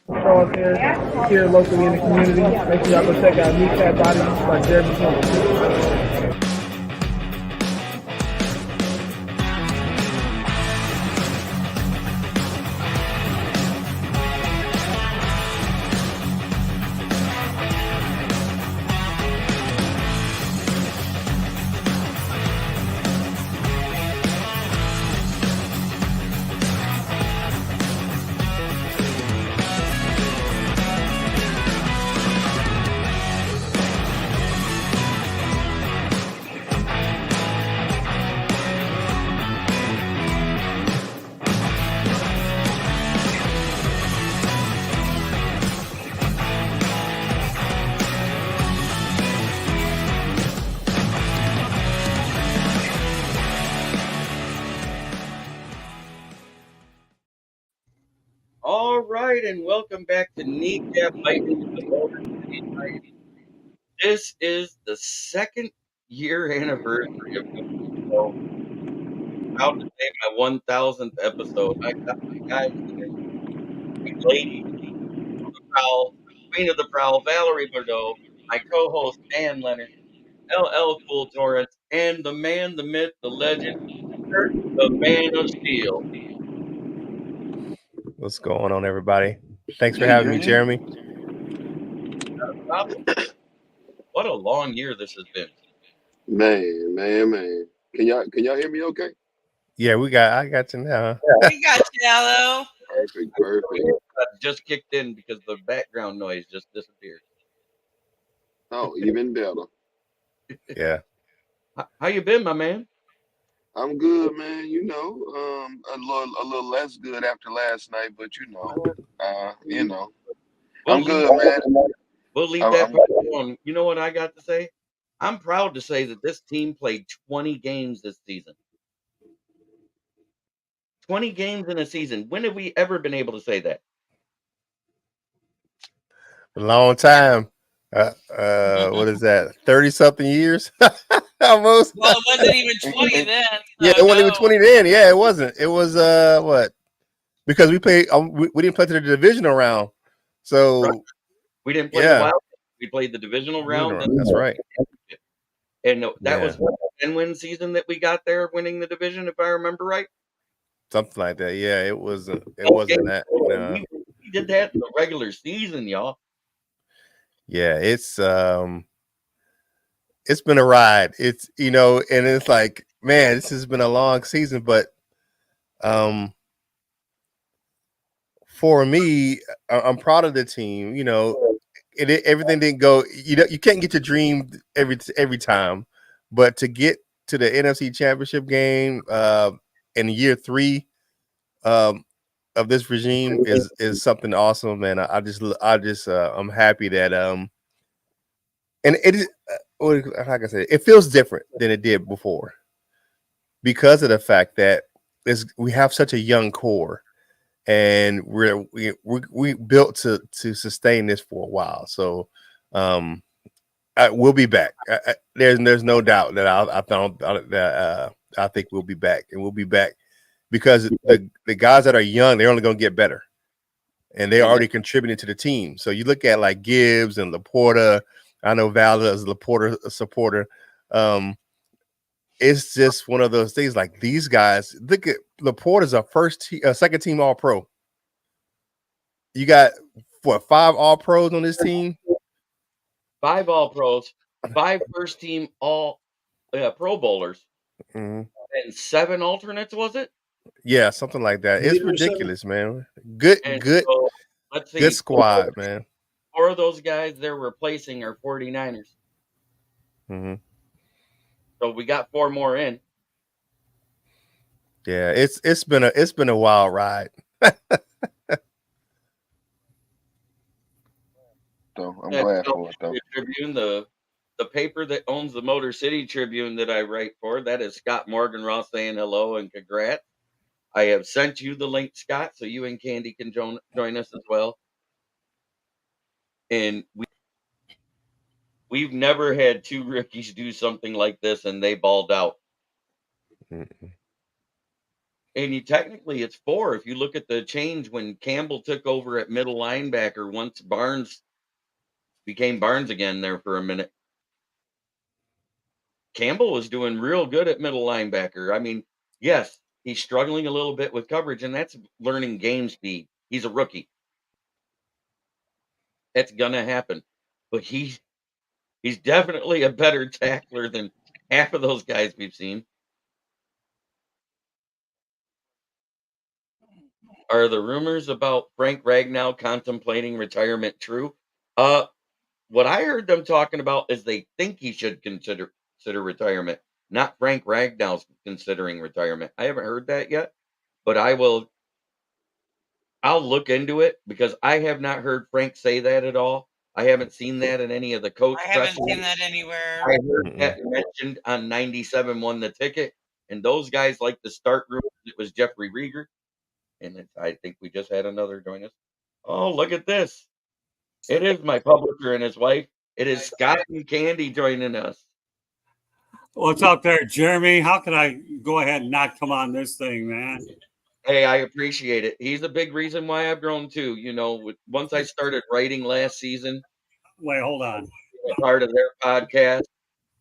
show us here locally in the community. Make sure y'all go check out Kneecap Body by Jeremy Kimball. All right, and welcome back to Kneecap Biting the Motor City Night. This is the second year anniversary of the show. Proud to say my 1000th episode. I got my guys here, my lady, the prowl, queen of the prowl, Valerie Bordeaux, my co-host Dan Leonard, LL Cool Torrance, and the man, the myth, the legend, Kurt, the man of steel. What's going on, everybody? Thanks for having me, Jeremy. What a long year this has been. Man. Can y'all hear me okay? Yeah, I got you now. We got you, Yellow. Perfect. Just kicked in because the background noise just disappeared. Oh, even better. Yeah. How you been, my man? I'm good, man. A little less good after last night, but We'll I'm leave good, man. We'll leave I'm- that I'm- part alone. You know what I got to say? I'm proud to say that this team played 20 games this season. 20 games in a season. When have we ever been able to say that? A long time. What is that? 30-something years? Almost. Well, it wasn't even 20 then. Yeah, it wasn't even 20 then. Yeah, it wasn't. It was what? Because we played we didn't play to the divisional round. So right. We didn't play the wild. We played the divisional round. That's right. And that was a 10-win season that we got there, winning the division, if I remember right. Something like that. Yeah, it wasn't that. We did that in the regular season, y'all. Yeah, it's been a ride. It's and it's like, man, this has been a long season, but for me, I'm proud of the team. Everything didn't go. You can't get your dream every time, but to get to the NFC Championship game in year 3 of this regime is something awesome, and I'm happy that and it is how can I say it feels different than it did before because of the fact that we have such a young core. And we built to sustain this for a while, so we'll be back. There's no doubt that I think we'll be back, and we'll be back because the guys that are young, they're only going to get better, and they're already contributing to the team. So you look at like Gibbs and Laporta. I know Val is a Laporta supporter. It's just one of those things. Like these guys, look at Laporta's a second team All Pro. You got 5 All Pros on this team? 5 All Pros, 5 first team All Pro Bowlers, and 7 alternates. Was it? Yeah, something like that. It's ridiculous, man. Good so, let's see, good squad, man. 4 of those guys they're replacing are 49ers. So we got 4 more in. Yeah, it's been a wild ride. So I'm glad for it, though. Tribune, the paper that owns the Motor City Tribune that I write for, that is Scott Morganroth saying hello and congrats. I have sent you the link, Scott, so you and Candy can join us as well. And we've never had 2 rookies do something like this, and they balled out. And technically it's 4 if you look at the change when Campbell took over at middle linebacker once Barnes became Barnes again there for a minute. Campbell was doing real good at middle linebacker. I mean, yes, he's struggling a little bit with coverage, and that's learning game speed. He's a rookie. That's gonna happen. But he's definitely a better tackler than half of those guys we've seen. Are the rumors about Frank Ragnow contemplating retirement true? Uh, what I heard them talking about is they think he should consider retirement, not Frank Ragnow's considering retirement. I haven't heard that yet, but I'll look into it because I have not heard Frank say that at all. I haven't seen that in any of the coach I press. haven't seen that anywhere. I heard Mm-mm. that mentioned on 97 won the ticket, and those guys like to start rumors. It was Jeffrey Rieger, and I think we just had another join us. Oh, look at this. It is my publisher and his wife. It is Scott and Candy joining us. What's up there, Jeremy? How can I go ahead and not come on this thing, man? Hey, I appreciate it. He's a big reason why I've grown too. Once I started writing last season, Wait, hold on. being a part of their podcast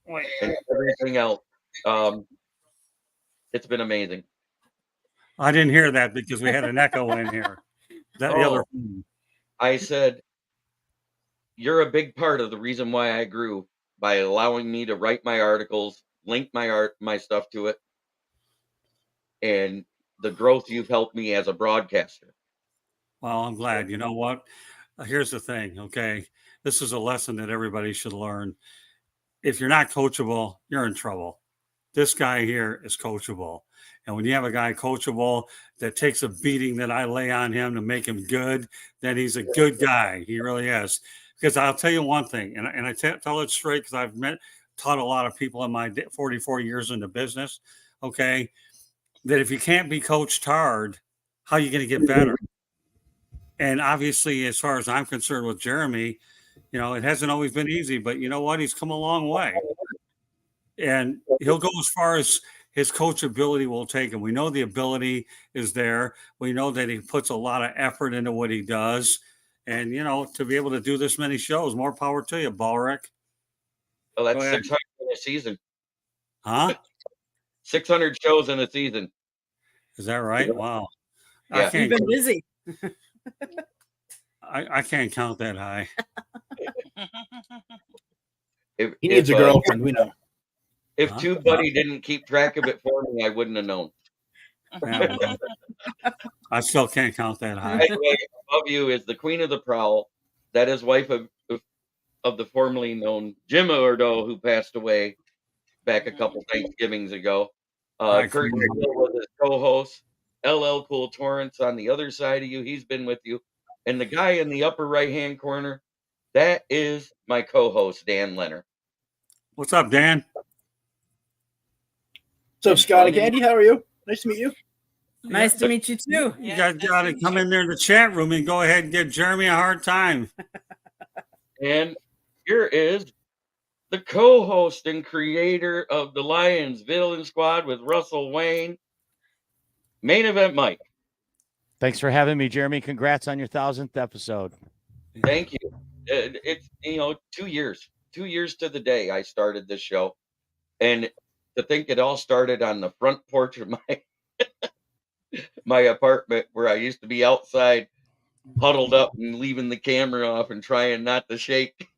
Wait. and everything else, um, it's been amazing. I didn't hear that because we had an echo in here. Is that the other phone? I said, you're a big part of the reason why I grew by allowing me to write my articles, link my stuff to it, and the growth you've helped me as a broadcaster. Well, I'm glad. You know what? Here's the thing, okay? This is a lesson that everybody should learn. If you're not coachable, you're in trouble. This guy here is coachable. And when you have a guy coachable that takes a beating that I lay on him to make him good, then he's a good guy. He really is. Because I'll tell you one thing, and I tell it straight because I've taught a lot of people in my 44 years in the business, okay, that if you can't be coached hard, how are you going to get better? And obviously, as far as I'm concerned with Jeremy, it hasn't always been easy, but you know what? He's come a long way. And he'll go as far as his coachability will take him. We know the ability is there. We know that he puts a lot of effort into what he does. And, to be able to do this many shows, more power to you, Balric. Well, that's Go ahead. 600 in a season. Huh? 600 shows in a season. Is that right? Wow. Yeah. You've been busy. I can't count that high. If, He needs a if, girlfriend, we know. If Huh? TubeBuddy didn't keep track of it for me, I wouldn't have known. Yeah, well, I still can't count that high. By the way, above you is the Queen of the Prowl. That is wife of the formerly known Jim Ordo, who passed away back a couple Thanksgivings ago. Hi, Kurt Queen. Hill was his co-host. LL Cool Torrance on the other side of you. He's been with you. And the guy in the upper right-hand corner, that is my co-host, Dan Leonard. What's up, Dan? What's up, Scott and Candy? How are you? Nice to meet you. Nice to meet you too. You guys got to come in there in the chat room and go ahead and give Jeremy a hard time. And here is the co-host and creator of the Lions Villain Squad with Russell Wayne, Main Event Mike. Thanks for having me, Jeremy. Congrats on your 1,000th episode. Thank you. It's 2 years. 2 years to the day I started this show. And to think it all started on the front porch of my apartment where I used to be outside huddled up and leaving the camera off and trying not to shake.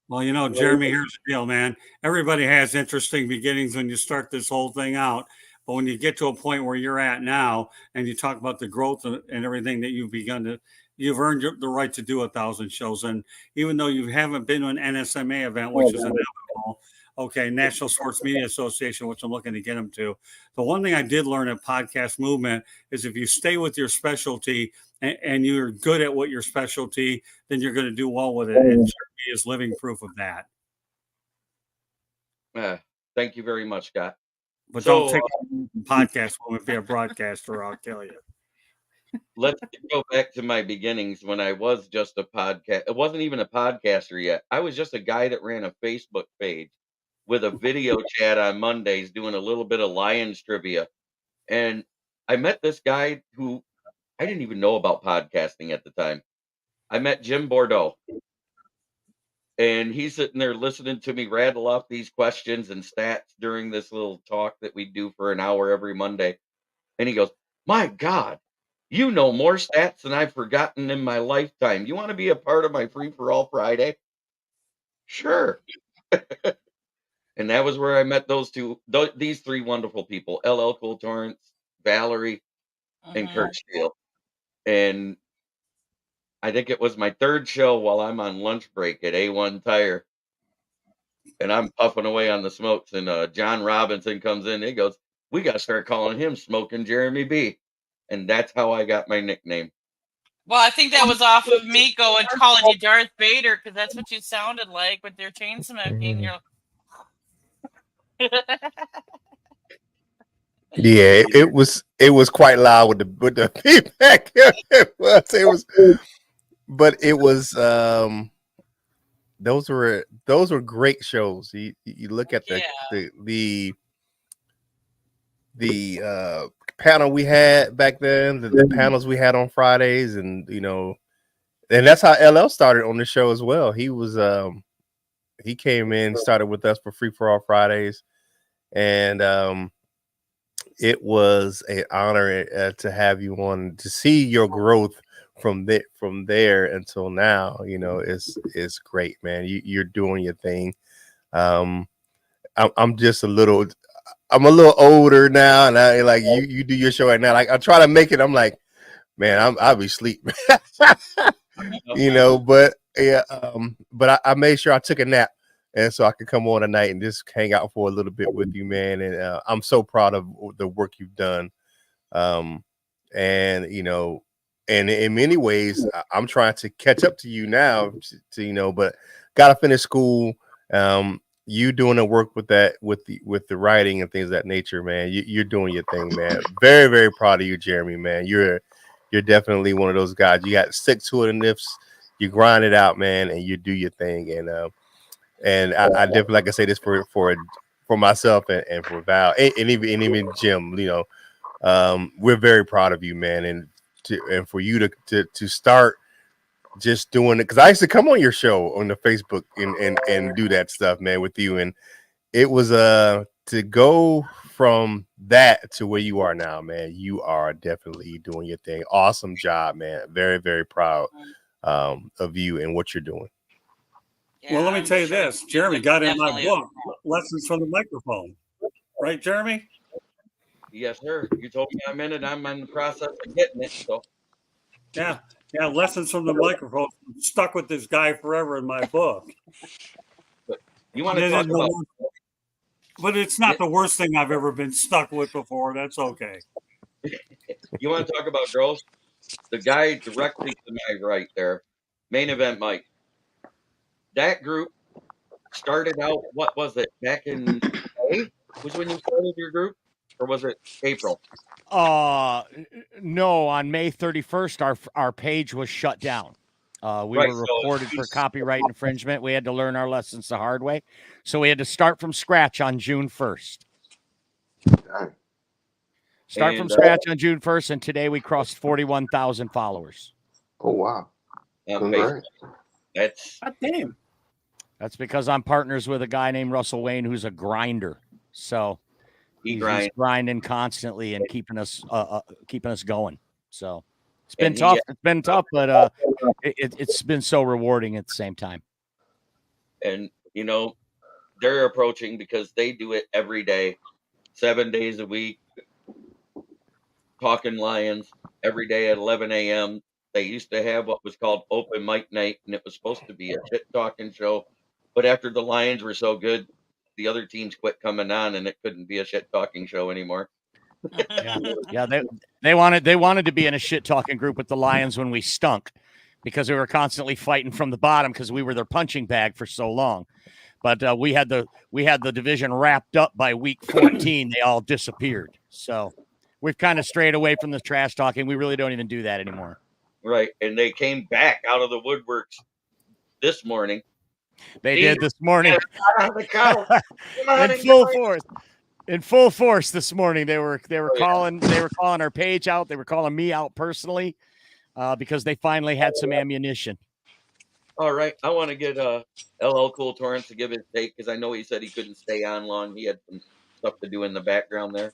Well, Jeremy, here's the deal, man. Everybody has interesting beginnings when you start this whole thing out. But when you get to a point where you're at now and you talk about the growth and everything that you've earned the right to do 1,000 shows. And even though you haven't been to an NSMA event, which is inevitable, okay, National Sports Media Association, which I'm looking to get them to. The one thing I did learn at Podcast Movement is if you stay with your specialty and you're good at what your specialty, then you're going to do well with it. And Jeremy is living proof of that. Thank you very much, Scott. But don't take podcast when if you're a broadcaster, I'll tell you. Let's go back to my beginnings when I was just a podcast. It wasn't even a podcaster yet. I was just a guy that ran a Facebook page with a video chat on Mondays doing a little bit of Lions trivia. And I met this guy who I didn't even know about podcasting at the time. I met Jim Bordeaux, and he's sitting there listening to me rattle off these questions and stats during this little talk that we do for an hour every Monday. And he goes, "My God, you know more stats than I've forgotten in my lifetime. You want to be a part of my Free for All Friday?" Sure. And that was where I met these three wonderful people: LL Cool Torrance, Valerie, and Mhm. Kurt Steele. And I think it was my third show while I'm on lunch break at A1 Tire, and I'm puffing away on the smokes, and John Robinson comes in. He goes, "We got to start calling him Smoking Jeremy B." And that's how I got my nickname. Well, I think that was off of me going calling you Darth Vader because that's what you sounded like with your chain smoking. You're Yeah, it was quite loud with the feedback. But it was those were great shows. You look at yeah. the panel we had back then, the panels we had on Fridays, and and that's how LL started on the show as well. He came in, started with us for Free for All Fridays, and it was an honor to have you on, to see your growth from there until now. It's great, man. You're doing your thing. I'm just I'm a little older now, and I like you do your show right now. Like I try to make it. I'm like, man, I'll be asleep. But yeah, but I made sure I took a nap, and so I could come on tonight and just hang out for a little bit with you, man. And I'm so proud of the work you've done. And and in many ways, I'm trying to catch up to you now. But gotta finish school. You doing the work with that, with the writing and things of that nature, man. You're doing your thing, man. Very, very proud of you, Jeremy, man. You're definitely one of those guys. You got to stick to it, and if you grind it out, man, and you do your thing. And I definitely, like I say this for myself and for Val and even Jim. We're very proud of you, man, and for you to start just doing it, because I used to come on your show on the Facebook and do that stuff, man, with you, and it was to go from that to where you are now, man. You are definitely doing your thing. Awesome job, man. Very, very proud of you and what you're doing. Yeah, Well, let me I'm tell you sure this. Jeremy got in my definitely book, Lessons from the Microphone. Right, Jeremy? Yes, sir. You told me I'm in it. I'm in the process of getting it. So Yeah. Yeah, Lessons from the Microphone. I'm stuck with this guy forever in my book. but you want to talk about But it's not the worst thing I've ever been stuck with before. That's okay. you want to talk about growth? The guy directly to my right there, Main Event Mike. That group started out, what was it, back in May was when you started your group? Or was it April? No, on May 31st, our page was shut down. We Right. were reported for copyright infringement. We had to learn our lessons the hard way. So we had to start from scratch on June 1st. Start from scratch on June 1st, and today we crossed 41,000 followers. Oh, wow. Congrats. That's damn. That's because I'm partners with a guy named Russell Wayne, who's a grinder. So he's grinding constantly and keeping us going. So it's been tough. It's been tough, but it's been so rewarding at the same time. And they're approaching, because they do it every day, 7 days a week, talking Lions every day at 11 a.m. They used to have what was called open mic night, and it was supposed to be a shit talking show. But after the Lions were so good, the other teams quit coming on, and it couldn't be a shit talking show anymore. Yeah. They wanted to be in a shit talking group with the Lions when we stunk, because we were constantly fighting from the bottom because we were their punching bag for so long. But we had the division wrapped up by week 14. They all disappeared. So we've kind of strayed away from the trash talking. We really don't even do that anymore. Right. And they came back out of the woodworks this morning. They did this morning. On the couch. In full force. in full force this morning. They were Oh, calling our page out. They were calling me out personally because they finally had some ammunition. All right. I want to get LL Cool Torrance to give his take because I know he said he couldn't stay on long. He had some stuff to do in the background there.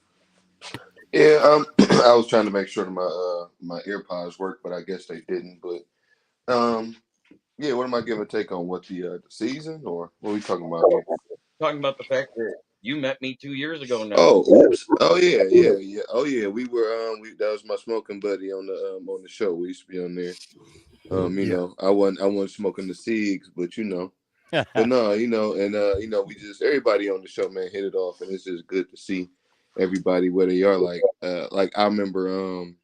Yeah, I was trying to make sure that my AirPods work, but I guess they didn't. But yeah, what am I giving a take on? What the season or what are we talking about here? Talking about the fact that you met me 2 years ago now. Oh, oops. Oh yeah. Oh yeah. We were that was my smoking buddy on the show. We used to be on there. You know, I wasn't smoking the cigs, but you know. But no, you know, and we just everybody on the show, man, hit it off, and it's just good to see everybody where they are. Like I remember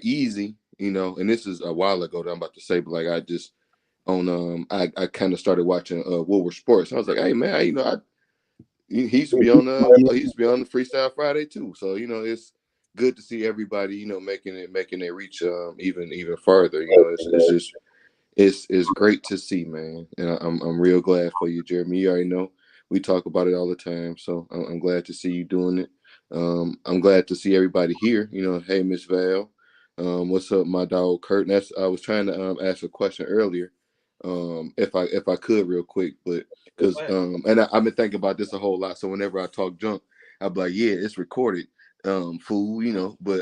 Easy, you know, and this is a while ago that I'm about to say, but like I just I kind of started watching Woolworth Sports. I was like, hey man, you know, he used to be on the Freestyle Friday too. So you know, it's good to see everybody, you know, making it reach even farther. You know, it's just it's great to see, man, and I'm real glad for you, Jeremy. You already know we talk about it all the time, so I'm glad to see you doing it. I'm glad to see everybody here. You know, hey Miss Val, what's up, my dog Kurt? And I was trying to ask a question earlier, if I could real quick, but because and I've been thinking about this a whole lot. So whenever I talk junk, I'll be like, yeah, it's recorded, fool, you know. But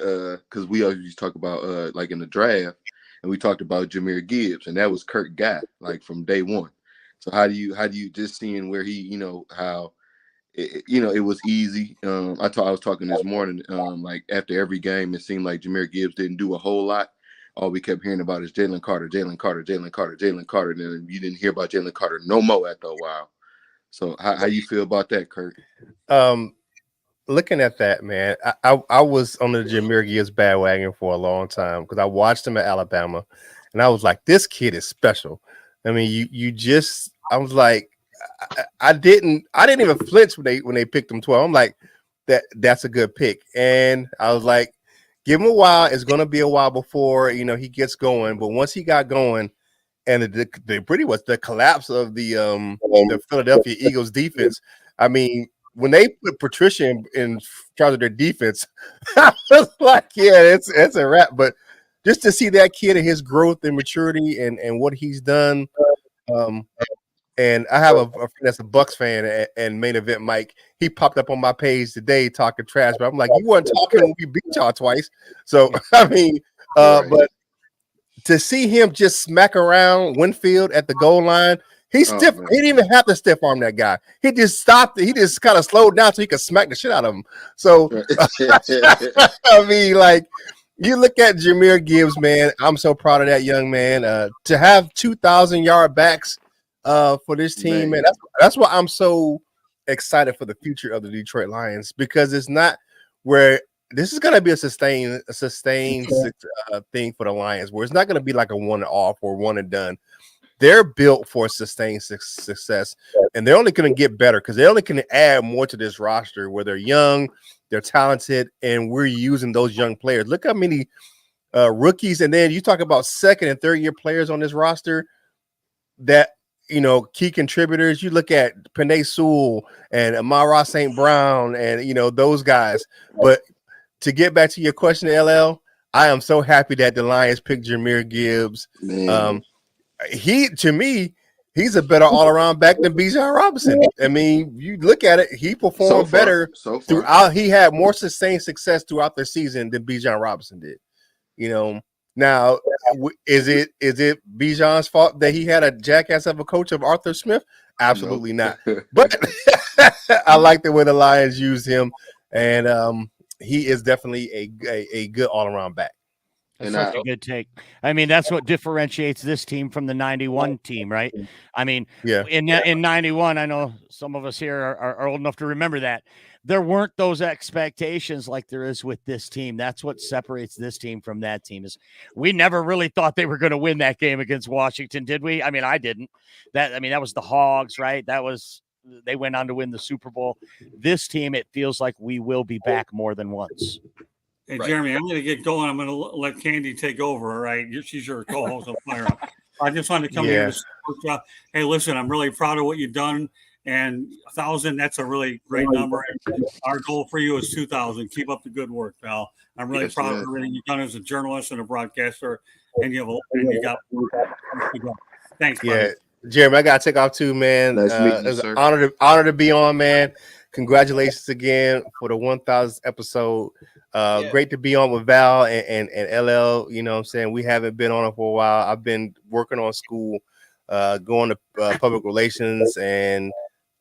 because we always talk about like in the draft. And we talked about Jahmyr Gibbs, and that was Kurt Guy, like from day one. So how do you just seeing where he, you know, how, you know, it was easy. I was talking this morning, like after every game, it seemed like Jahmyr Gibbs didn't do a whole lot. All we kept hearing about is Jalen Carter, Jalen Carter, Jalen Carter, Jalen Carter. And then you didn't hear about Jalen Carter no more after a while. So how you feel about that, Kurt? Looking at that, man, I was on the Jahmyr Gibbs bandwagon for a long time because I watched him at Alabama, and I was like, this kid is special. I mean, I was like, I didn't even flinch when they picked him 12. I'm like, that's a good pick, and I was like, give him a while. It's gonna be a while before he gets going. But once he got going, and the pretty much the collapse of the Philadelphia Eagles defense. I mean, when they put Patricia in charge of their defense, I was like, yeah, it's a wrap. But just to see that kid and his growth and maturity and what he's done, and I have a friend that's a Bucks fan and main event Mike. He popped up on my page today talking trash, but I'm like, you weren't talking when we beat y'all twice. So I mean, but to see him just smack around Winfield at the goal line. He didn't even have to stiff arm that guy. He just stopped it. He just kind of slowed down so he could smack the shit out of him. So, I mean, like, you look at Jahmyr Gibbs, man. I'm so proud of that young man. To have 2,000-yard backs for this team, man. That's why I'm so excited for the future of the Detroit Lions, because it's not where this is going to be a sustained thing for the Lions, where it's not going to be like a one-off or one and done. They're built for sustained success, and they're only going to get better because they only can add more to this roster where they're young, they're talented, and we're using those young players. Look how many rookies, and then you talk about second and third year players on this roster that, key contributors. You look at Penei Sewell and Amara St. Brown and, those guys. But to get back to your question, LL, I am so happy that the Lions picked Jahmyr Gibbs. To me, he's a better all-around back than Bijan Robinson. I mean, you look at it, he performed better throughout. He had more sustained success throughout the season than Bijan Robinson did. Now, is it Bijan's fault that he had a jackass of a coach of Arthur Smith? Absolutely not. But I like the way the Lions used him, and he is definitely a good all-around back. That's such a good take. I mean, that's what differentiates this team from the 91 team, right? I mean, in 91, I know some of us here are old enough to remember that. There weren't those expectations like there is with this team. That's what separates this team from that team. Is we never really thought they were going to win that game against Washington, did we? I mean, I didn't. That was the Hogs, right? They went on to win the Super Bowl. This team, it feels like we will be back more than once. Hey, Jeremy, I'm going to get going. I'm going to let Candy take over, all right? She's your co-host on Fire Up. I just wanted to come here to support you. Hey, listen, I'm really proud of what you've done, And 1,000, that's a really great number. Our goal for you is 2,000. Keep up the good work, pal. I'm really proud of everything you've done as a journalist and a broadcaster. And you got. Thanks, buddy. Yeah, Jeremy, I gotta take off too, man. Nice meeting you, It's sir. an honor to be on, man. Congratulations again for the 1,000th episode. Great to be on with Val and LL. You know what I'm saying? We haven't been on it for a while. I've been working on school, going to public relations and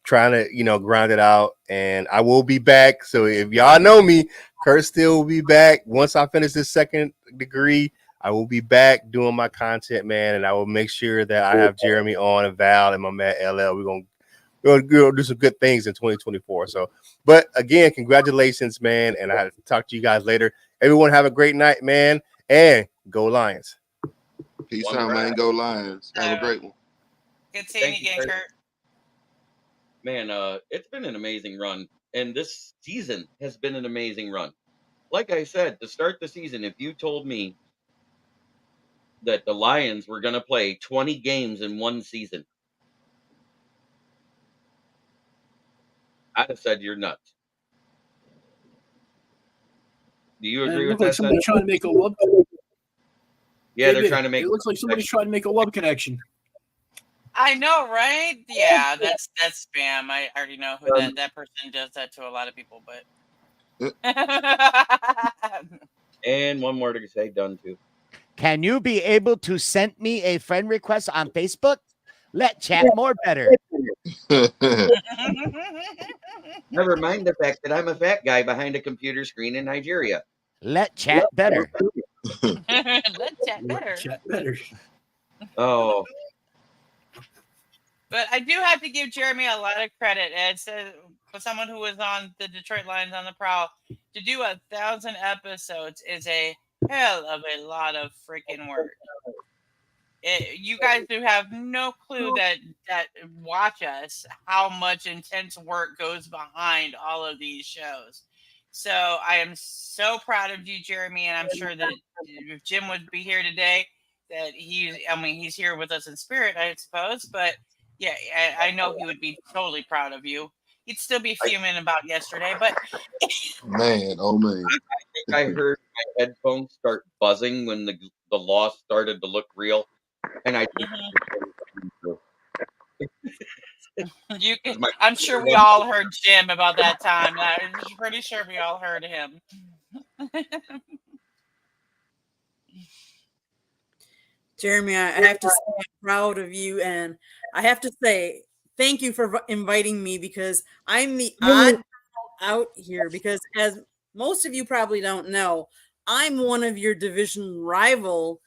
trying to, grind it out. And I will be back. So if y'all know me, Kurt still will be back. Once I finish this second degree, I will be back doing my content, man. And I will make sure that I have Jeremy on and Val and my man LL. We're gonna do some good things in 2024. So, but again, congratulations, man. And I'll talk to you guys later. Everyone have a great night, man. And go Lions. Peace out, man. Go Lions. Have a great one. Good seeing you again, Kurt. Man, it's been an amazing run. And this season has been an amazing run. Like I said, to start the season, if you told me that the Lions were going to play 20 games in one season, I'd have said you're nuts. Do you agree with that? Like somebody trying to make a love. Yeah, they're trying to make. It looks like somebody's trying to make a love connection. I know, right? Yeah, that's spam. I already know who that person does that to a lot of people, but. And one more to say, done too. Can you be able to send me a friend request on Facebook? Let chat more better. Never mind the fact that I'm a fat guy behind a computer screen in Nigeria. Let chat better. Let chat better. Chat better. Oh. But I do have to give Jeremy a lot of credit. It's for someone who was on the Detroit Lions on the Prowl, to do 1,000 episodes is a hell of a lot of freaking work. You guys do have no clue that watch us how much intense work goes behind all of these shows. So I am so proud of you, Jeremy, and I'm sure that if Jim would be here today, that he's here with us in spirit, I suppose. But yeah, I know he would be totally proud of you. He'd still be fuming about yesterday, but man, oh man. I think I heard my headphones start buzzing when the loss started to look real. And I think I'm sure we all heard Jim about that time. I'm pretty sure we all heard him. Jeremy, I have to say I'm proud of you, and I have to say thank you for inviting me, because I'm the odd out here, because as most of you probably don't know, I'm one of your division rival.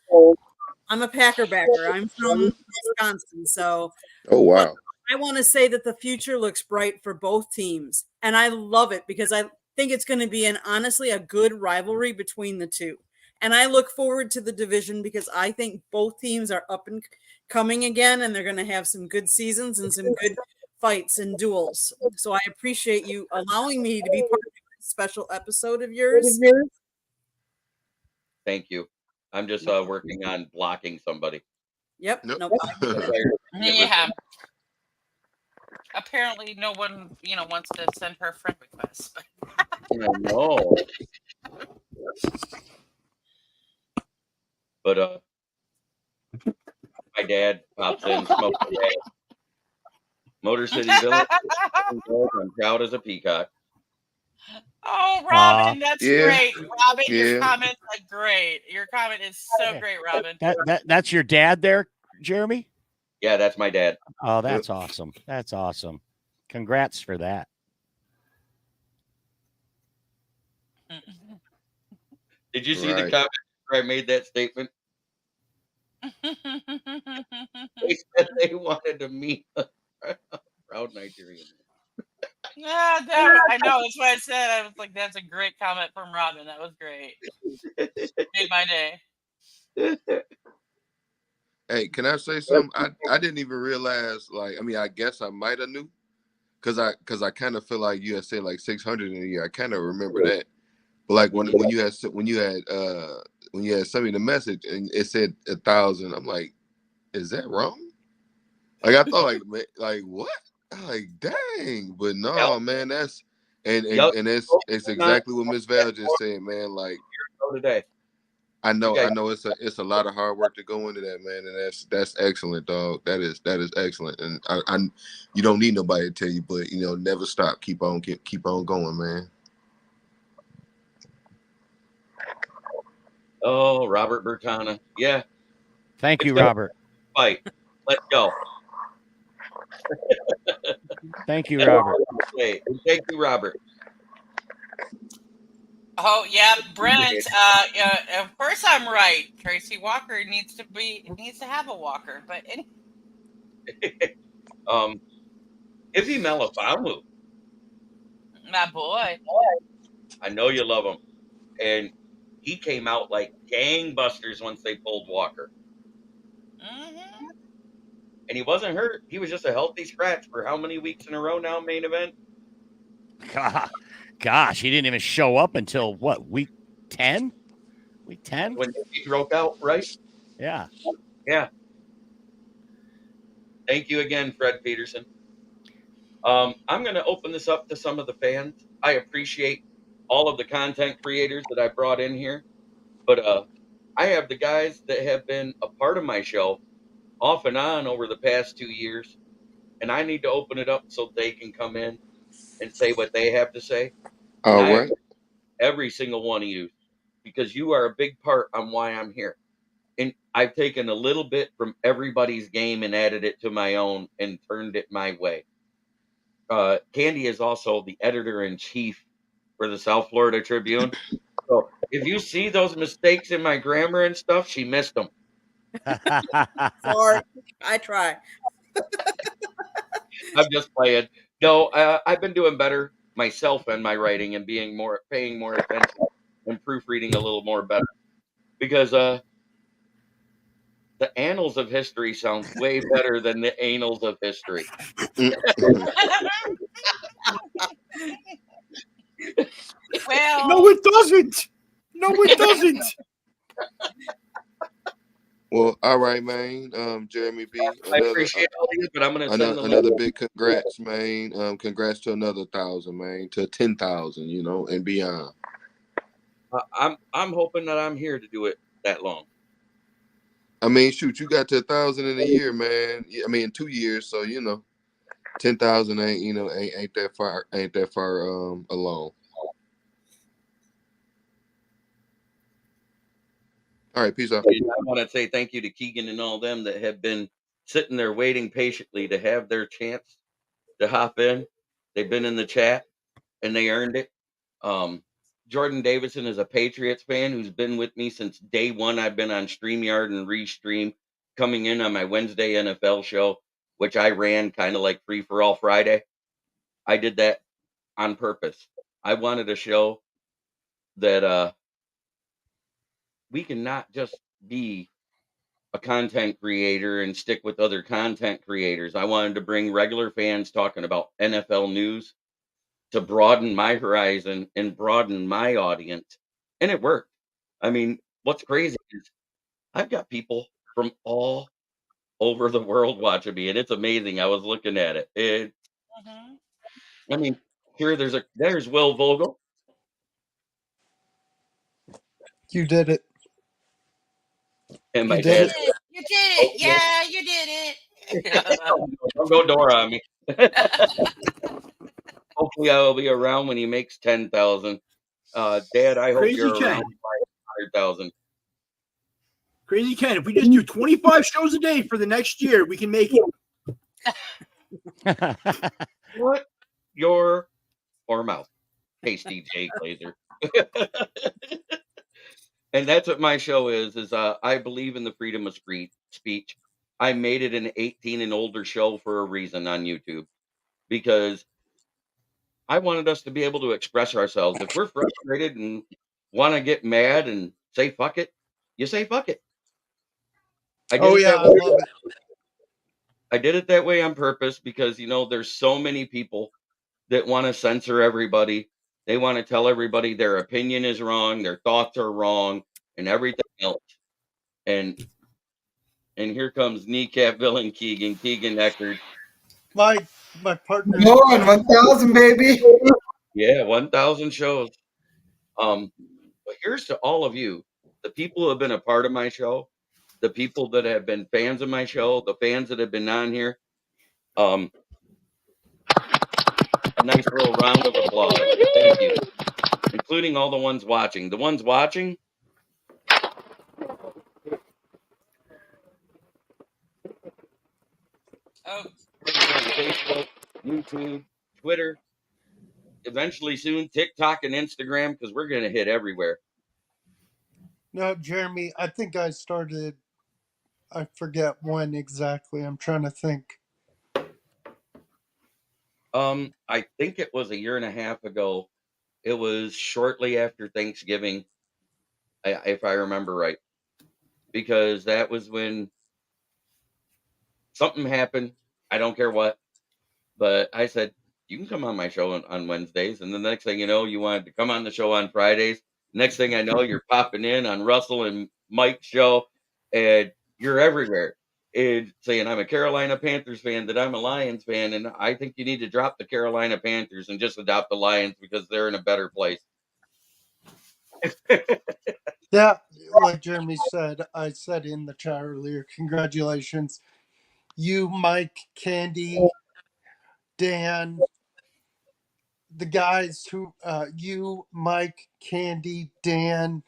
I'm a Packer backer. I'm from Wisconsin. So, oh wow. I want to say that the future looks bright for both teams. And I love it, because I think it's going to be honestly a good rivalry between the two. And I look forward to the division, because I think both teams are up and coming again, and they're going to have some good seasons and some good fights and duels. So I appreciate you allowing me to be part of this special episode of yours. Thank you. I'm just working on blocking somebody. Yep. Nope. No problem. Yeah. Apparently, no one wants to send her friend requests. I know. But my dad pops in, smokes away. Motor City Village. I'm proud as a peacock. Oh, Robin, that's great. Robin, your Yeah. comments are great. Your comment is so great, Robin. That's your dad there, Jeremy? Yeah, that's my dad. Oh, that's awesome. That's awesome. Congrats for that. Did you see the comment where I made that statement? They said they wanted to meet a proud Nigerian. Yeah, I know. That's why I said, I was like, that's a great comment from Robin. That was great. Made my day. Hey, can I say something? I didn't even realize, like, I mean, I guess I might have knew, because I kind of feel like you had said like 600 in a year. I kind of remember that. But like when you had sent me the message and it said 1,000, I'm like, is that wrong? Like I thought like what? Like, dang, but no, Yep. man, that's and Yep. it's exactly what Miss Val just said, man. Like, Today. I You guys, know it's a lot of hard work to go into that, man, and that's excellent, dog. That is excellent, and I you don't need nobody to tell you, but you know, never stop, keep on going, man. oh, Robert Bertana. Yeah. Thank It's you, gonna Robert. fight. Let's go. Thank you, Robert. Hey, thank you, Robert. Oh yeah, Brent. Of course I'm right. Tracy Walker needs to have a walker. But Izzy Melifamu. my boy. I know you love him. And he came out like gangbusters once they pulled Walker. Mm-hmm. And he wasn't hurt. He was just a healthy scratch for how many weeks in a row now, main event? Gosh, he didn't even show up until what, week 10? Week 10? When he broke out, right? Yeah. Yeah. Thank you again, Fred Peterson. I'm going to open this up to some of the fans. I appreciate all of the content creators that I brought in here. But I have the guys that have been a part of my show off and on over the past 2 years. And I need to open it up so they can come in and say what they have to say. And All I right. every single one of you, because you are a big part on why I'm here. And I've taken a little bit from everybody's game and added it to my own and turned it my way. Candy is also the editor in chief for the South Florida Tribune. So if you see those mistakes in my grammar and stuff, she missed them. Sorry, I try. I'm just playing. No, I've been doing better myself and my writing and paying more attention and proofreading a little more better because the annals of history sounds way better than the annals of history. Well, No, it doesn't. No, it doesn't. Well, all right, man. Jeremy B. I appreciate all these, but I'm going to send Another big congrats, man. Congrats to another 1,000, man, to 10,000, you know, and beyond. I'm hoping that I'm here to do it that long. I mean, shoot, you got to 1,000 in a year, man. I mean, 2 years, so you know, 10,000 ain't that far along. All right, peace out. I want to say thank you to Keegan and all them that have been sitting there waiting patiently to have their chance to hop in. They've been in the chat and they earned it. Jordan Davison is a Patriots fan who's been with me since day one. I've been on StreamYard and Restream, coming in on my Wednesday NFL show, which I ran kind of like Free for All Friday. I did that on purpose. I wanted a show that we can not just be a content creator and stick with other content creators. I wanted to bring regular fans talking about NFL news to broaden my horizon and broaden my audience. And it worked. I mean, what's crazy is I've got people from all over the world watching me, and it's amazing. I was looking at it. I mean, there's Will Vogel. You did it. And my You did dad. it. you did it. Yeah, you did it. Don't go Dora on me. Hopefully, I will be around when he makes 10,000. Dad, I hope Crazy you're Ken. around 100,000. Crazy Ken. If we just do 25 shows a day for the next year, we can make it. What your or mouth, Tasty J Glazer. And that's what my show is I believe in the freedom of speech. I made it an 18 and older show for a reason on YouTube because I wanted us to be able to express ourselves. If we're frustrated and want to get mad and say fuck it, you say fuck it. I did I love it. I did it that way on purpose because there's so many people that want to censor everybody. They want to tell everybody their opinion is wrong, their thoughts are wrong, and everything else. And here comes Kneecap Villain Keegan Eckert, My partner. Come on, 1,000, baby. Yeah, 1,000 shows. But here's to all of you, the people who have been a part of my show, the people that have been fans of my show, the fans that have been on here. A nice little round of applause. Thank you. Including all the ones watching. The ones watching, Oh, Facebook, YouTube, Twitter, eventually soon TikTok and Instagram, because we're going to hit everywhere. No, Jeremy, I think I started, I forget when exactly. I'm trying to think. I think it was a year and a half ago. It was shortly after Thanksgiving, if I remember right, because that was when something happened. I don't care what, but I said, you can come on my show on Wednesdays. And the next thing you know, you wanted to come on the show on Fridays. Next thing I know, you're popping in on Russell and Mike's show, and you're everywhere. And saying, I'm a Carolina Panthers fan, that I'm a Lions fan. And I think you need to drop the Carolina Panthers and just adopt the Lions because they're in a better place. Yeah, like Jeremy said, I said in the chat earlier, congratulations. You, Mike, Candy, Dan, the guys who, you, Mike, Candy, Dan,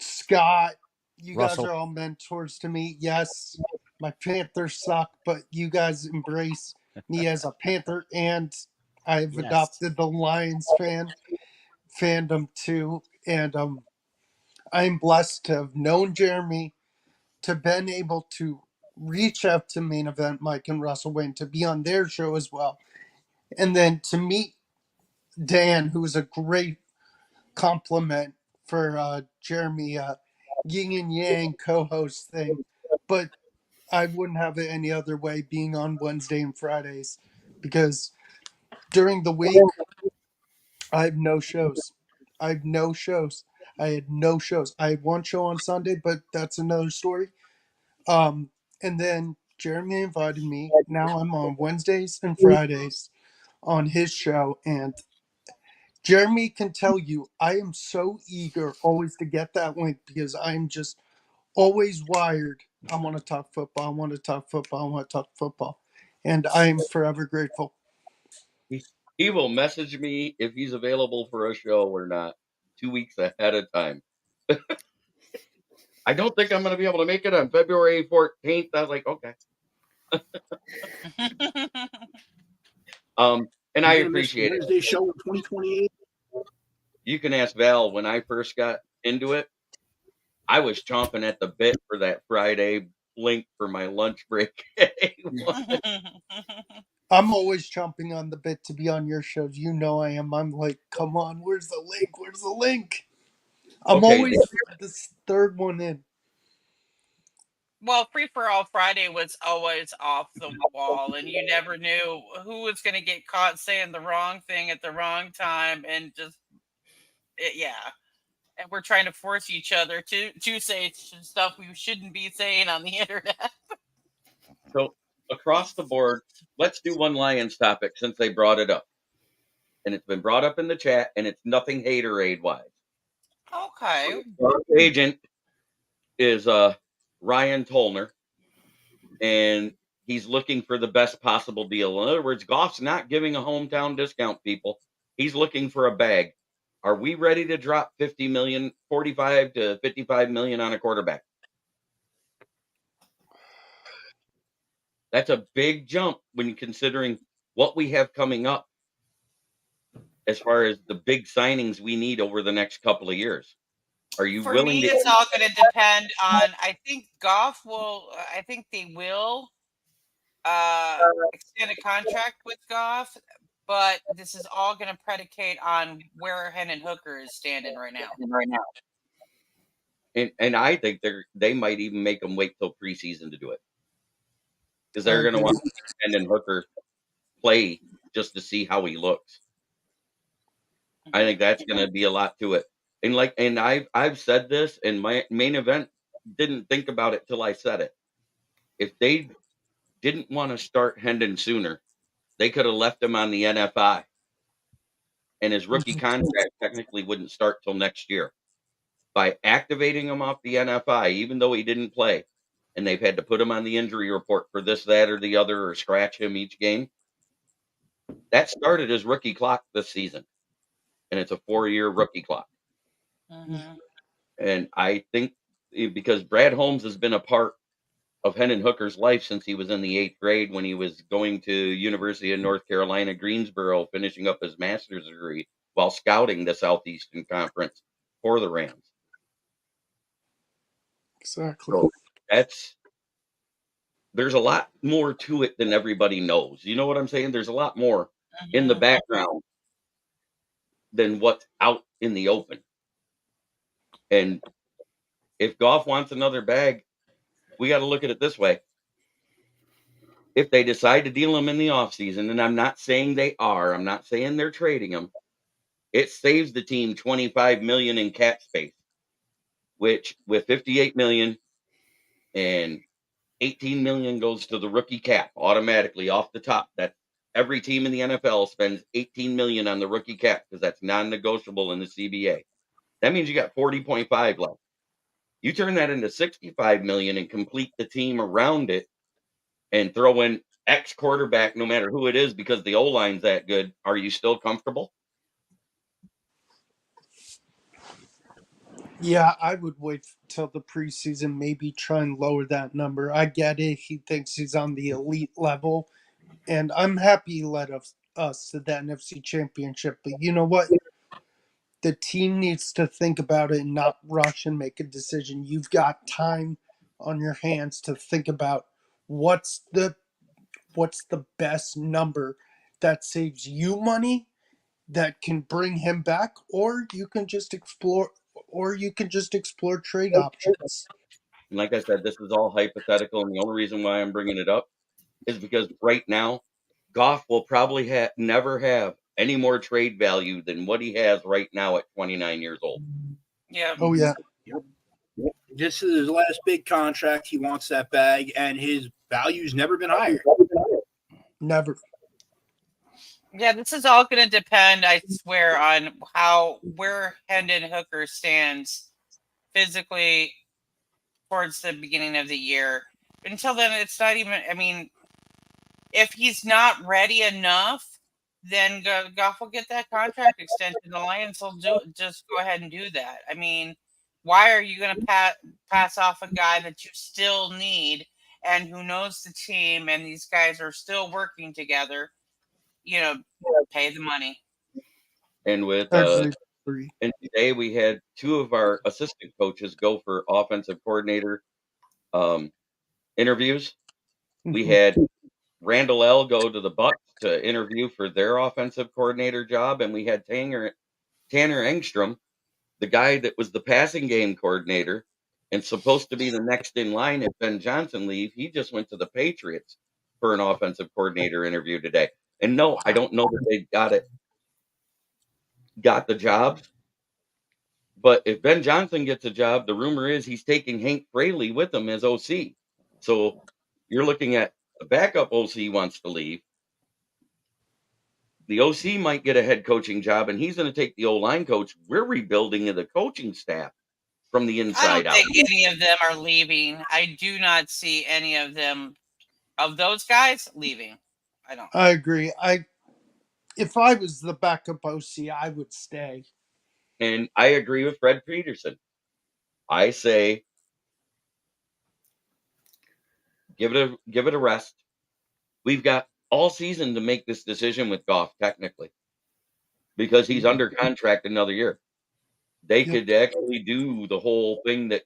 Scott, you Russell. guys are all mentors to me. Yes, my Panthers suck, but you guys embrace me as a Panther, and I've Yes. adopted the Lions fandom too. And I'm blessed to have known Jeremy, to been able to reach out to Main Event Mike and Russell Wayne to be on their show as well, and then to meet Dan, who was a great compliment for Jeremy yin and yang co-host thing, but I wouldn't have it any other way being on Wednesday and Fridays, because during the week I have no shows. I have no shows. I had no shows. I had one show on Sunday, but that's another story. And then Jeremy invited me. Now I'm on Wednesdays and Fridays on his show, and Jeremy can tell you I am so eager always to get that link, because I'm just always wired. I want to talk football. I want to talk football. I want to talk football. And I am forever grateful. He will message me if he's available for a show or not 2 weeks ahead of time. I don't think I'm going to be able to make it on February 14th. I was like, okay. And I appreciate it. Wednesday show in 2028. You can ask Val. When I first got into it, I was chomping at the bit for that Friday link for my lunch break. I'm always chomping on the bit to be on your shows. You know I am. I'm like, come on, where's the link? Where's the link? I'm Okay, always this third one in. Well, Free for All Friday was always off the wall, and you never knew who was going to get caught saying the wrong thing at the wrong time, and just yeah. And we're trying to force each other to say stuff we shouldn't be saying on the internet. So across the board, let's do one Lions topic since they brought it up, and it's been brought up in the chat, and it's nothing haterade wise. Okay. Our agent is Ryan Tolner, and he's looking for the best possible deal. In other words, Goff's not giving a hometown discount, people. He's looking for a bag. Are we ready to drop 50 million, 45 to 55 million on a quarterback? That's a big jump when you're considering what we have coming up as far as the big signings we need over the next couple of years. Are you For willing me, to? it's all going to depend on. I think Goff will. I think they will extend a contract with Goff, but this is all going to predicate on where Hendon Hooker is standing right now. And I think they might even make them wait till preseason to do it, because they're going to want Hendon Hooker play just to see how he looks. I think that's going to be a lot to it. And I've said this, and my Main Event didn't think about it till I said it. If they didn't want to start Hendon sooner, they could have left him on the NFI, and his rookie contract technically wouldn't start till next year. By activating him off the NFI, even though he didn't play, and they've had to put him on the injury report for this, that, or the other, or scratch him each game, that started his rookie clock this season, and it's a 4-year rookie clock. Mhm. And I think because Brad Holmes has been a part of Hendon Hooker's life since he was in the 8th grade when he was going to University of North Carolina, Greensboro, finishing up his master's degree while scouting the Southeastern Conference for the Rams. Exactly. So there's a lot more to it than everybody knows. You know what I'm saying? There's a lot more in the Mhm. background than what's out in the open. And if Goff wants another bag, we got to look at it this way. If they decide to deal him in the offseason, and I'm not saying they are, I'm not saying they're trading him, it saves the team $25 million in cap space, which with $58 million and $18 million goes to the rookie cap automatically off the top. That every team in the NFL spends $18 million on the rookie cap because that's non-negotiable in the CBA. That means you got 40.5 left. You turn that into 65 million and complete the team around it and throw in X quarterback, no matter who it is, because the O-line's that good. Are you still comfortable? Yeah, I would wait till the preseason, maybe try and lower that number. I get it. He thinks he's on the elite level, and I'm happy he led us to the NFC Championship. But you know what? The team needs to think about it and not rush and make a decision. You've got time on your hands to think about what's the best number that saves you money that can bring him back, or you can just explore trade options. And like I said, this is all hypothetical, and the only reason why I'm bringing it up is because right now, Goff will probably never have any more trade value than what he has right now at 29 years old. Yeah. Oh yeah. This is his last big contract. He wants that bag, and his value's never been higher. Never. Yeah, this is all going to depend, I swear, on where Hendon Hooker stands physically towards the beginning of the year. Until then, it's not even. I mean, if he's not ready enough, then Goff will get that contract extension. The Lions will just go ahead and do that. I mean, why are you going to pass off a guy that you still need and who knows the team, and these guys are still working together? You know, pay the money. And with Agree. and today we had 2 of our assistant coaches go for offensive coordinator interviews. We had Randall L go to the Bucks to interview for their offensive coordinator job, and we had Tanner Engstrom, the guy that was the passing game coordinator and supposed to be the next in line if Ben Johnson leave. He just went to the Patriots for an offensive coordinator interview today. And no, I don't know that they got the jobs. But if Ben Johnson gets a job, the rumor is he's taking Hank Fraley with him as OC. So you're looking at the backup OC wants to leave. The OC might get a head coaching job, and he's going to take the O-line coach. We're rebuilding the coaching staff from the I inside don't out. think any of them are leaving. I do not see any of them, of those guys, leaving. I don't. I agree. If I was the backup OC, I would stay. And I agree with Fred Peterson. I say give it a rest. We've got all season to make this decision with Goff, technically, because he's under contract another year. They could actually do the whole thing that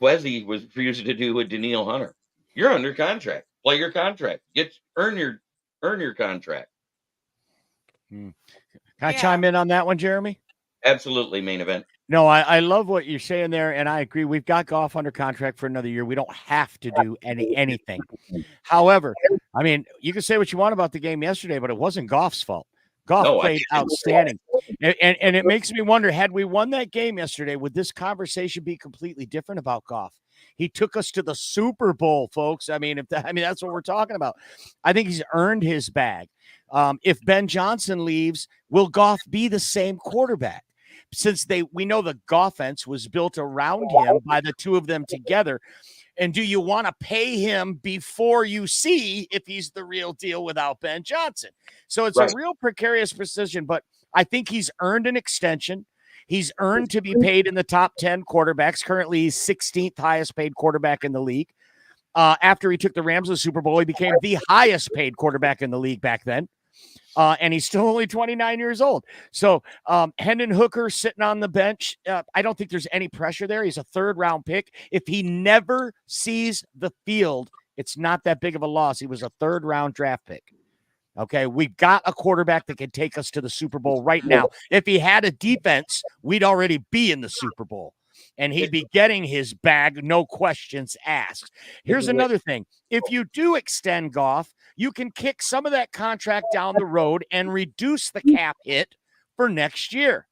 Quezzy was refusing to do with Daniil Hunter. You're under contract. Play your contract. Earn your contract. Can I chime in on that one, Jeremy? Absolutely, main event. No, I love what you're saying there, and I agree. We've got Goff under contract for another year. We don't have to do anything. However, I mean, you can say what you want about the game yesterday, but it wasn't Goff's fault. Goff played outstanding. And it makes me wonder, had we won that game yesterday, would this conversation be completely different about Goff? He took us to the Super Bowl, folks. I mean, that's what we're talking about. I think he's earned his bag. If Ben Johnson leaves, will Goff be the same quarterback? Since we know the Goffense was built around him by the two of them together. And do you want to pay him before you see if he's the real deal without Ben Johnson? So it's a real precarious position, but I think he's earned an extension. He's earned to be paid in the top 10 quarterbacks. Currently, he's 16th highest paid quarterback in the league. After he took the Rams to the Super Bowl, he became the highest paid quarterback in the league back then. And he's still only 29 years old. So Hendon Hooker sitting on the bench, I don't think there's any pressure there. He's a third-round pick. If he never sees the field, it's not that big of a loss. He was a third-round draft pick. Okay, we've got a quarterback that can take us to the Super Bowl right now. If he had a defense, we'd already be in the Super Bowl. And he'd be getting his bag, no questions asked. Here's another thing. If you do extend Goff, you can kick some of that contract down the road and reduce the cap hit for next year,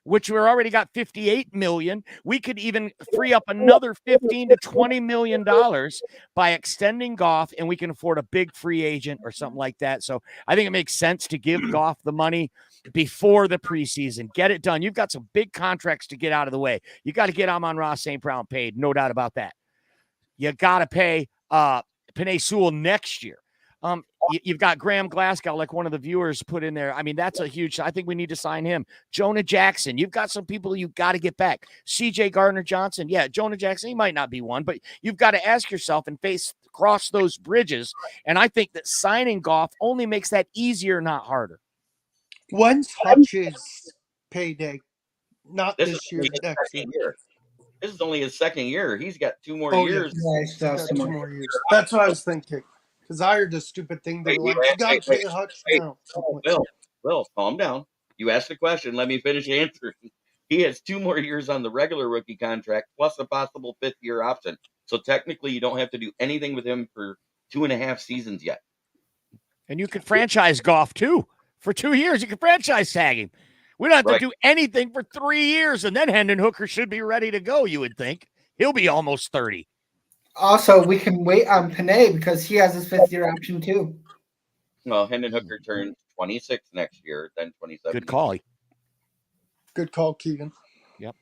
which we're already got 58 million. We could even free up another 15 to 20 million dollars by extending Goff, and we can afford a big free agent or something like that. So I think it makes sense to give Goff the money before the preseason. Get it done. You've got some big contracts to get out of the way. You got to get Amon-Ra St. Brown paid, no doubt about that. You got to pay Penei Sewell next year. You've got Graham Glasgow, like one of the viewers put in there. I mean, that's a huge, I think we need to sign him. Jonah Jackson, you've got some people you've got to get back. CJ Gardner-Johnson, yeah, Jonah Jackson, he might not be one, but you've got to ask yourself and cross those bridges. And I think that signing Goff only makes that easier, not harder. When's Hutch's payday? Not This this is year, only his next second year. year. This is only his second year. He's got 2 more Oh, years. Yeah, He's got 2 more years. That's what I was thinking. Because I heard a stupid thing. They were like, you got to pay Hutch now. Will, calm down. You asked the question. Let me finish answering. He has 2 more years on the regular rookie contract, plus a possible 5th-year option. So technically, you don't have to do anything with him for 2.5 seasons yet. And you could franchise Goff, too. For 2 years, you can franchise tag him. We don't have to do anything for 3 years, and then Hendon Hooker should be ready to go, you would think. He'll be almost 30. Also, we can wait on Penei because he has his 5th-year option too. Well, Hendon Hooker turns 26 next year, then 27. Good call. Good call, Keegan. Yep.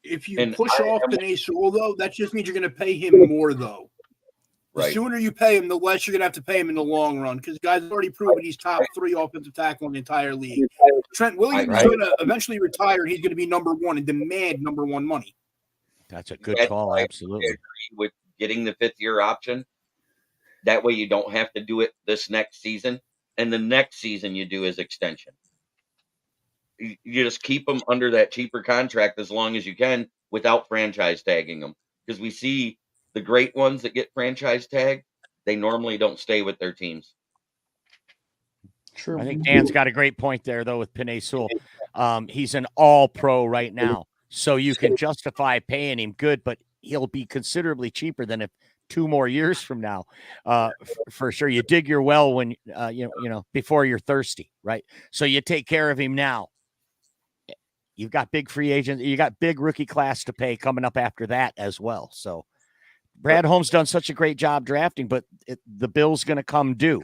If you push off Penei Sewell, though, that just means you're going to pay him more, though. The sooner you pay him, the less you're going to have to pay him in the long run, because the guy's already proven he's top 3 offensive tackle in the entire league. Trent Williams is going to eventually retire, and he's going to be number 1 and demand number 1 money. That's a good call, absolutely. I agree with getting the 5th-year option. That way you don't have to do it this next season, and the next season you do his extension. You just keep them under that cheaper contract as long as you can without franchise tagging them, because we see the great ones that get franchise tagged, they normally don't stay with their teams. True. I think Dan's got a great point there, though, with Penei Sewell. He's an all-pro right now, so you can justify paying him good, but he'll be considerably cheaper than if 2 more years from now. For sure, you dig your well when you know before you're thirsty, right? So you take care of him now. You've got big free agents. You got big rookie class to pay coming up after that as well. So Brad Holmes done such a great job drafting, but the bill's going to come due.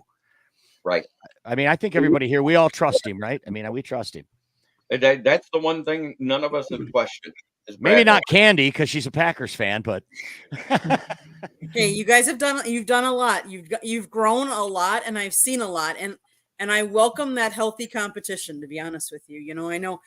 Right. I mean, I think everybody here, we all trust him, right? I mean, we trust him. That's the one thing none of us have questioned. Maybe not Candy because she's a Packers fan, but hey, you guys you've done a lot. You've grown a lot, and I've seen a lot, and I welcome that healthy competition. To be honest with you, I know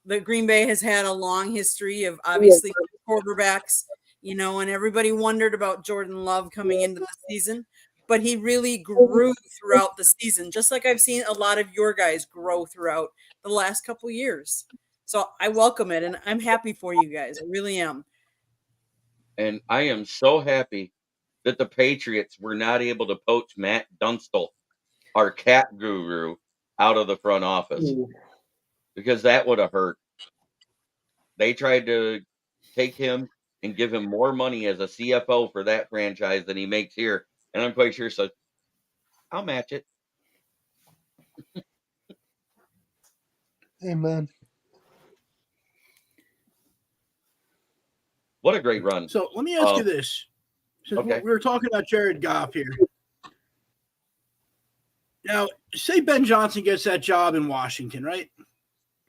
the Green Bay has had a long history of obviously quarterbacks, and everybody wondered about Jordan Love coming into the season, but he really grew throughout the season, just like I've seen a lot of your guys grow throughout the last couple years. So I welcome it, and I'm happy for you guys. I really am. And I am so happy that the Patriots were not able to poach Matt Dunstall, our cat guru, out of the front office, because that would have hurt. They tried to take him and give him more money as a CFO for that franchise than he makes here. And I'm quite sure, so I'll match it. Amen. What a great run. So let me ask you this. Since Okay. we were talking about Jared Goff here. Now, say Ben Johnson gets that job in Washington, right?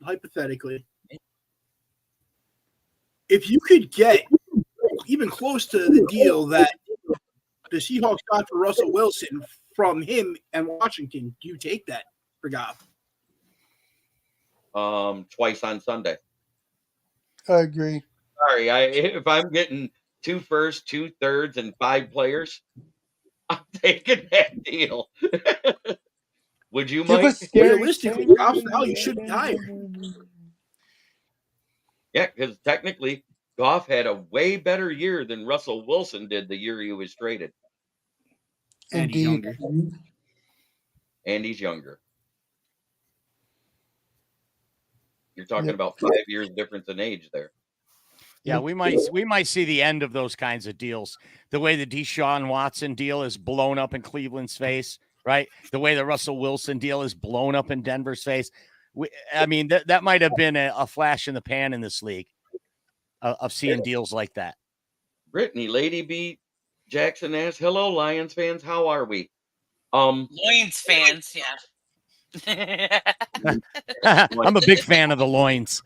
Hypothetically. If you could get even close to the deal that the Seahawks got for Russell Wilson from him and Washington, do you take that for Goff? Twice on Sunday. I agree. Sorry, if I'm getting 2 firsts, 2 thirds, and 5 players, I'm taking that deal. Would you, Mike? Realistically, Goff's value should be higher. Yeah, because technically, Goff had a way better year than Russell Wilson did the year he was traded. And he's younger. And he's younger. You're talking about 5 years difference in age there. Yeah, we might see the end of those kinds of deals. The way the Deshaun Watson deal is blown up in Cleveland's face, right? The way the Russell Wilson deal is blown up in Denver's face. I mean, that might have been a flash in the pan in this league of seeing deals like that. Brittany, Lady B Jackson asks, "Hello, Lions fans. How are we?" Loins fans, yeah. I'm a big fan of the loins.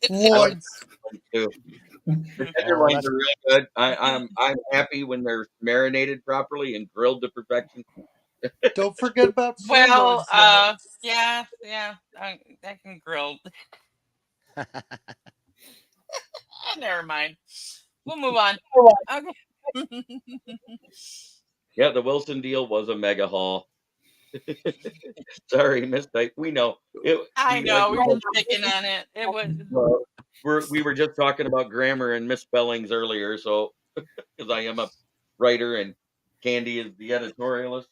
Loins. The tenderloins are real good. I'm happy when they're marinated properly and grilled to perfection. Don't forget about well, yeah, that can grill. Never mind. We'll move on. Okay. Yeah, the Wilson deal was a mega haul. Sorry, mistype. We know. I know. We were just picking on it. It was. We were just talking about grammar and misspellings earlier, so because I am a writer and Candy is the editorialist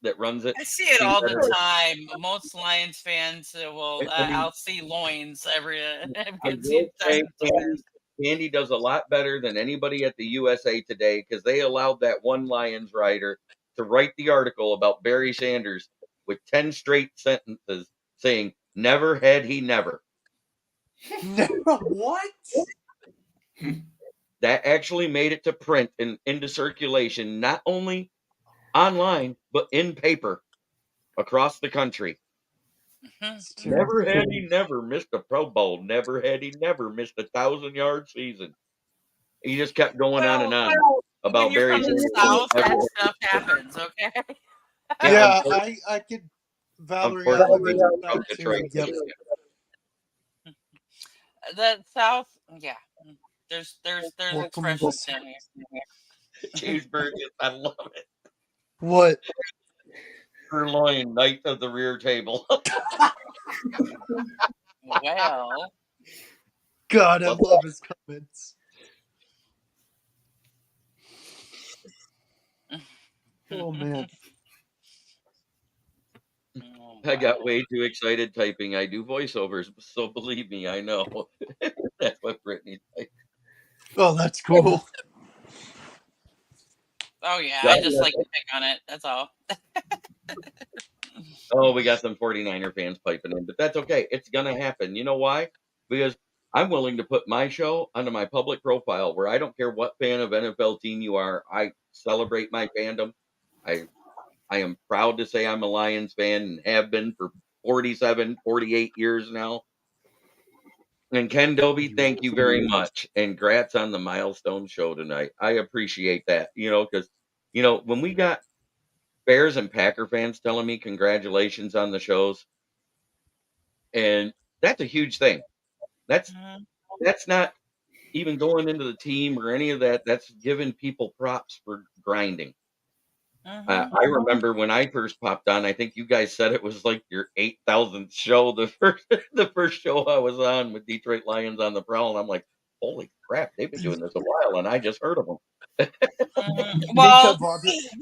that runs it. I see it all the time. Most Lions fans will. I'll see loins every. Candy does a lot better than anybody at the USA Today because they allowed that one Lions writer to write the article about Barry Sanders with 10 straight sentences saying, "Never had he never." What? That actually made it to print and into circulation, not only online, but in paper across the country. Never had he never missed a Pro Bowl. Never had he never missed a 1,000-yard season. He just kept going on and on about when you're Barry from the South, that stuff happens, okay? Yeah, I could. Valerie, I live in the South too. Yep. The South, yeah. There's expressions down here. Cheeseburgers, I love it. What? Sirloin, knight of the rear table. Well. God, I love his comments. Oh, man. I got way too excited typing. I do voiceovers, so believe me, I know. That's what Brittany typed. Oh, that's cool. Oh, yeah, I just like to pick on it. That's all. Oh, we got some 49er fans piping in, but that's okay. It's going to happen. You know why? Because I'm willing to put my show under my public profile where I don't care what fan of NFL team you are. I celebrate my fandom. I am proud to say I'm a Lions fan and have been for 47, 48 years now. And Ken Dobie, thank you very much. And congrats on the milestone show tonight. I appreciate that, because, when we got Bears and Packer fans telling me congratulations on the shows, and that's a huge thing. That's not even going into the team or any of that. That's giving people props for grinding. I remember when I first popped on, I think you guys said it was like your 8,000th show, the first show I was on with Detroit Lions on the Prowl, and I'm like, holy crap, they've been doing this a while, and I just heard of them. Well,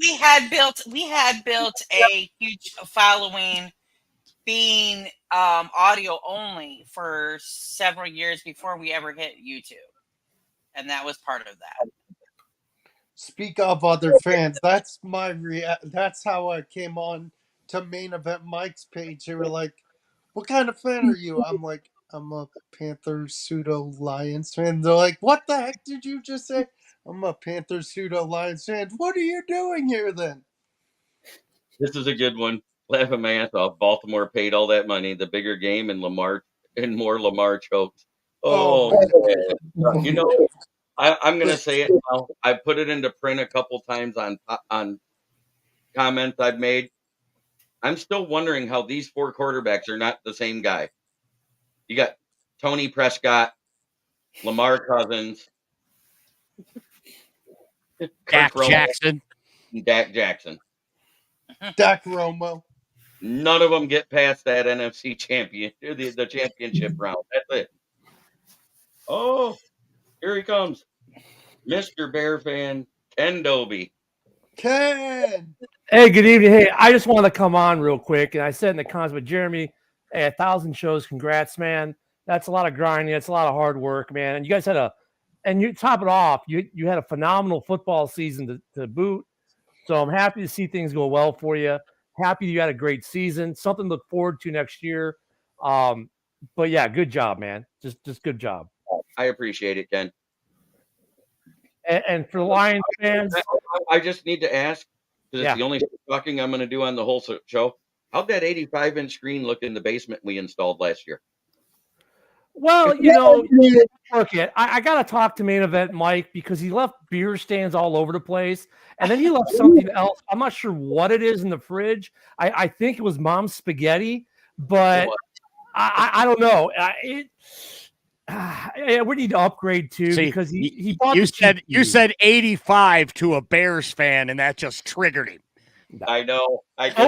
we had built a huge following being audio only for several years before we ever hit YouTube, and that was part of that. Speak of other fans. That's that's how I came on to Main Event Mike's page. They were like, "What kind of fan are you?" I'm like, I'm a Panthers pseudo Lions fan. They're like, what the heck did you just say? I'm a Panthers pseudo Lions fan. What are you doing here then? This is a good one. Laughing my ass off. Baltimore paid all that money, the bigger game, and more Lamar chokes. Oh, you know, I'm gonna say it now. I put it into print a couple times on comments I've made. I'm still wondering how these 4 quarterbacks are not the same guy. You got Tony Prescott, Lamar Cousins, Dak Kirk Jackson, and Dak Jackson. Dak Romo. None of them get past that NFC champion, the championship round. That's it. Oh, here he comes, Mr. Bear fan Ken Doby. Ken. Hey, good evening. Hey, I just wanted to come on real quick, and I said in the comments, but Jeremy, hey, 1,000 shows, congrats, man. That's a lot of grinding. That's a lot of hard work, man. And you guys and you top it off, you had a phenomenal football season to boot. So I'm happy to see things go well for you. Happy you had a great season. Something to look forward to next year. But yeah, good job, man. Just good job. I appreciate it, Ken. And for the Lions fans, I just need to ask, because it's the only talking I'm going to do on the whole show. How'd that 85-inch screen look in the basement we installed last year? Well, look, I got to talk to Main Event Mike because he left beer stands all over the place. And then he left something else. I'm not sure what it is in the fridge. I think it was mom's spaghetti, but I don't know. We need to upgrade too. See, because he bought you said 85 to a Bears fan, and that just triggered him. I know. I got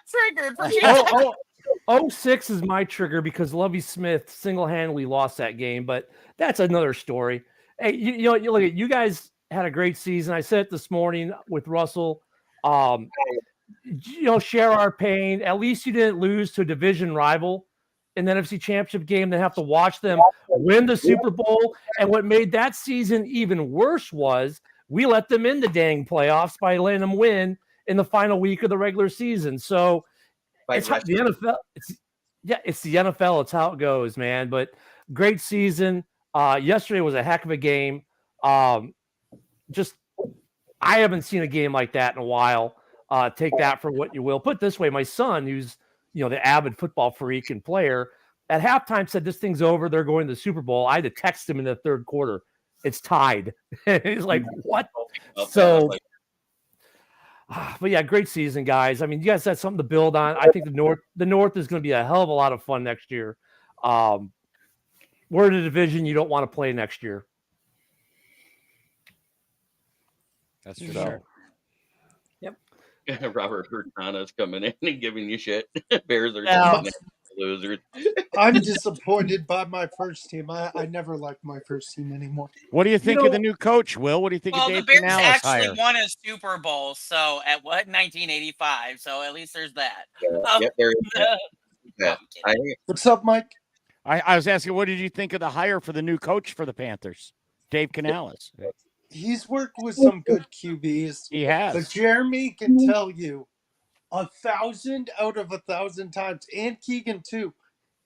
triggered for 06 is my trigger because Lovie Smith single-handedly lost that game, but that's another story. Hey, you look at you guys had a great season. I said it this morning with Russell. Share our pain. At least you didn't lose to a division rival in the NFC Championship game. They have to watch them win the Super Bowl. And what made that season even worse was we let them in the dang playoffs by letting them win in the final week of the regular season. So it's the NFL. It's the NFL. It's how it goes, man. But great season. Yesterday was a heck of a game. I haven't seen a game like that in a while. Take that for what you will. Put it this way, my son, who's the avid football freak and player, at halftime said this thing's over. They're going to the Super Bowl. I had to text him in the third quarter. It's tied. He's like, what? So, but yeah, great season, guys. I mean, you guys had something to build on. I think the North is going to be a hell of a lot of fun next year. We're in a division you don't want to play next year. That's for sure. Yep. Robert Hurtana's coming in and giving you shit. Bears are losers. I'm disappointed by my first team. I never liked my first team anymore. What do you think of the new coach, Will? What do you think of Dave the Bears Canales actually hire? won a Super Bowl, so at 1985. So at least there's that. There is. What's up, Mike? I was asking, what did you think of the hire for the new coach for the Panthers, Dave Canales? He's worked with some good QBs. He has. But Jeremy can tell you 1,000 out of 1,000 times, and Keegan too.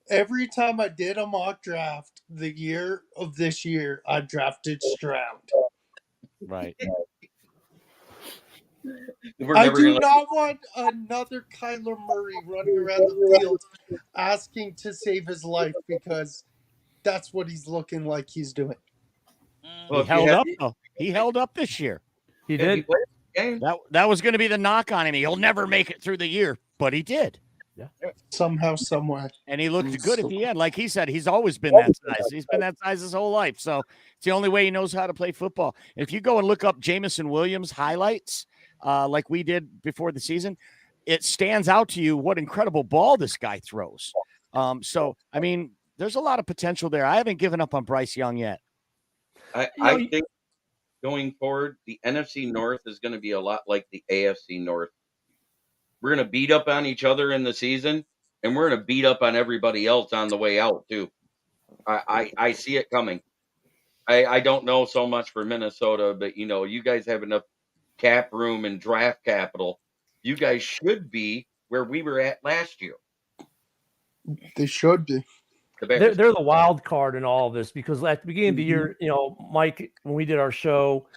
Every time I did a mock draft the year of this year, I drafted Stroud. Right. I do not want another Kyler Murray running around the field asking to save his life because that's what he's looking like he's doing. Well, he held up this year. He did. That was going to be the knock on him. He'll never make it through the year, but he did. Yeah. Somehow, somewhere. And he looked good at the end. Like he said, he's always been that size. He's been that size his whole life. So it's the only way he knows how to play football. If you go and look up Jameson Williams highlights, like we did before the season, it stands out to you what incredible ball this guy throws. So, I mean, there's a lot of potential there. I haven't given up on Bryce Young yet. I think going forward, the NFC North is going to be a lot like the AFC North. We're going to beat up on each other in the season, and we're going to beat up on everybody else on the way out, too. I see it coming. I don't know so much for Minnesota, but, you guys have enough cap room and draft capital. You guys should be where we were at last year. They should be. They're the wild card in all of this because at the beginning of the year, Mike, when we did our show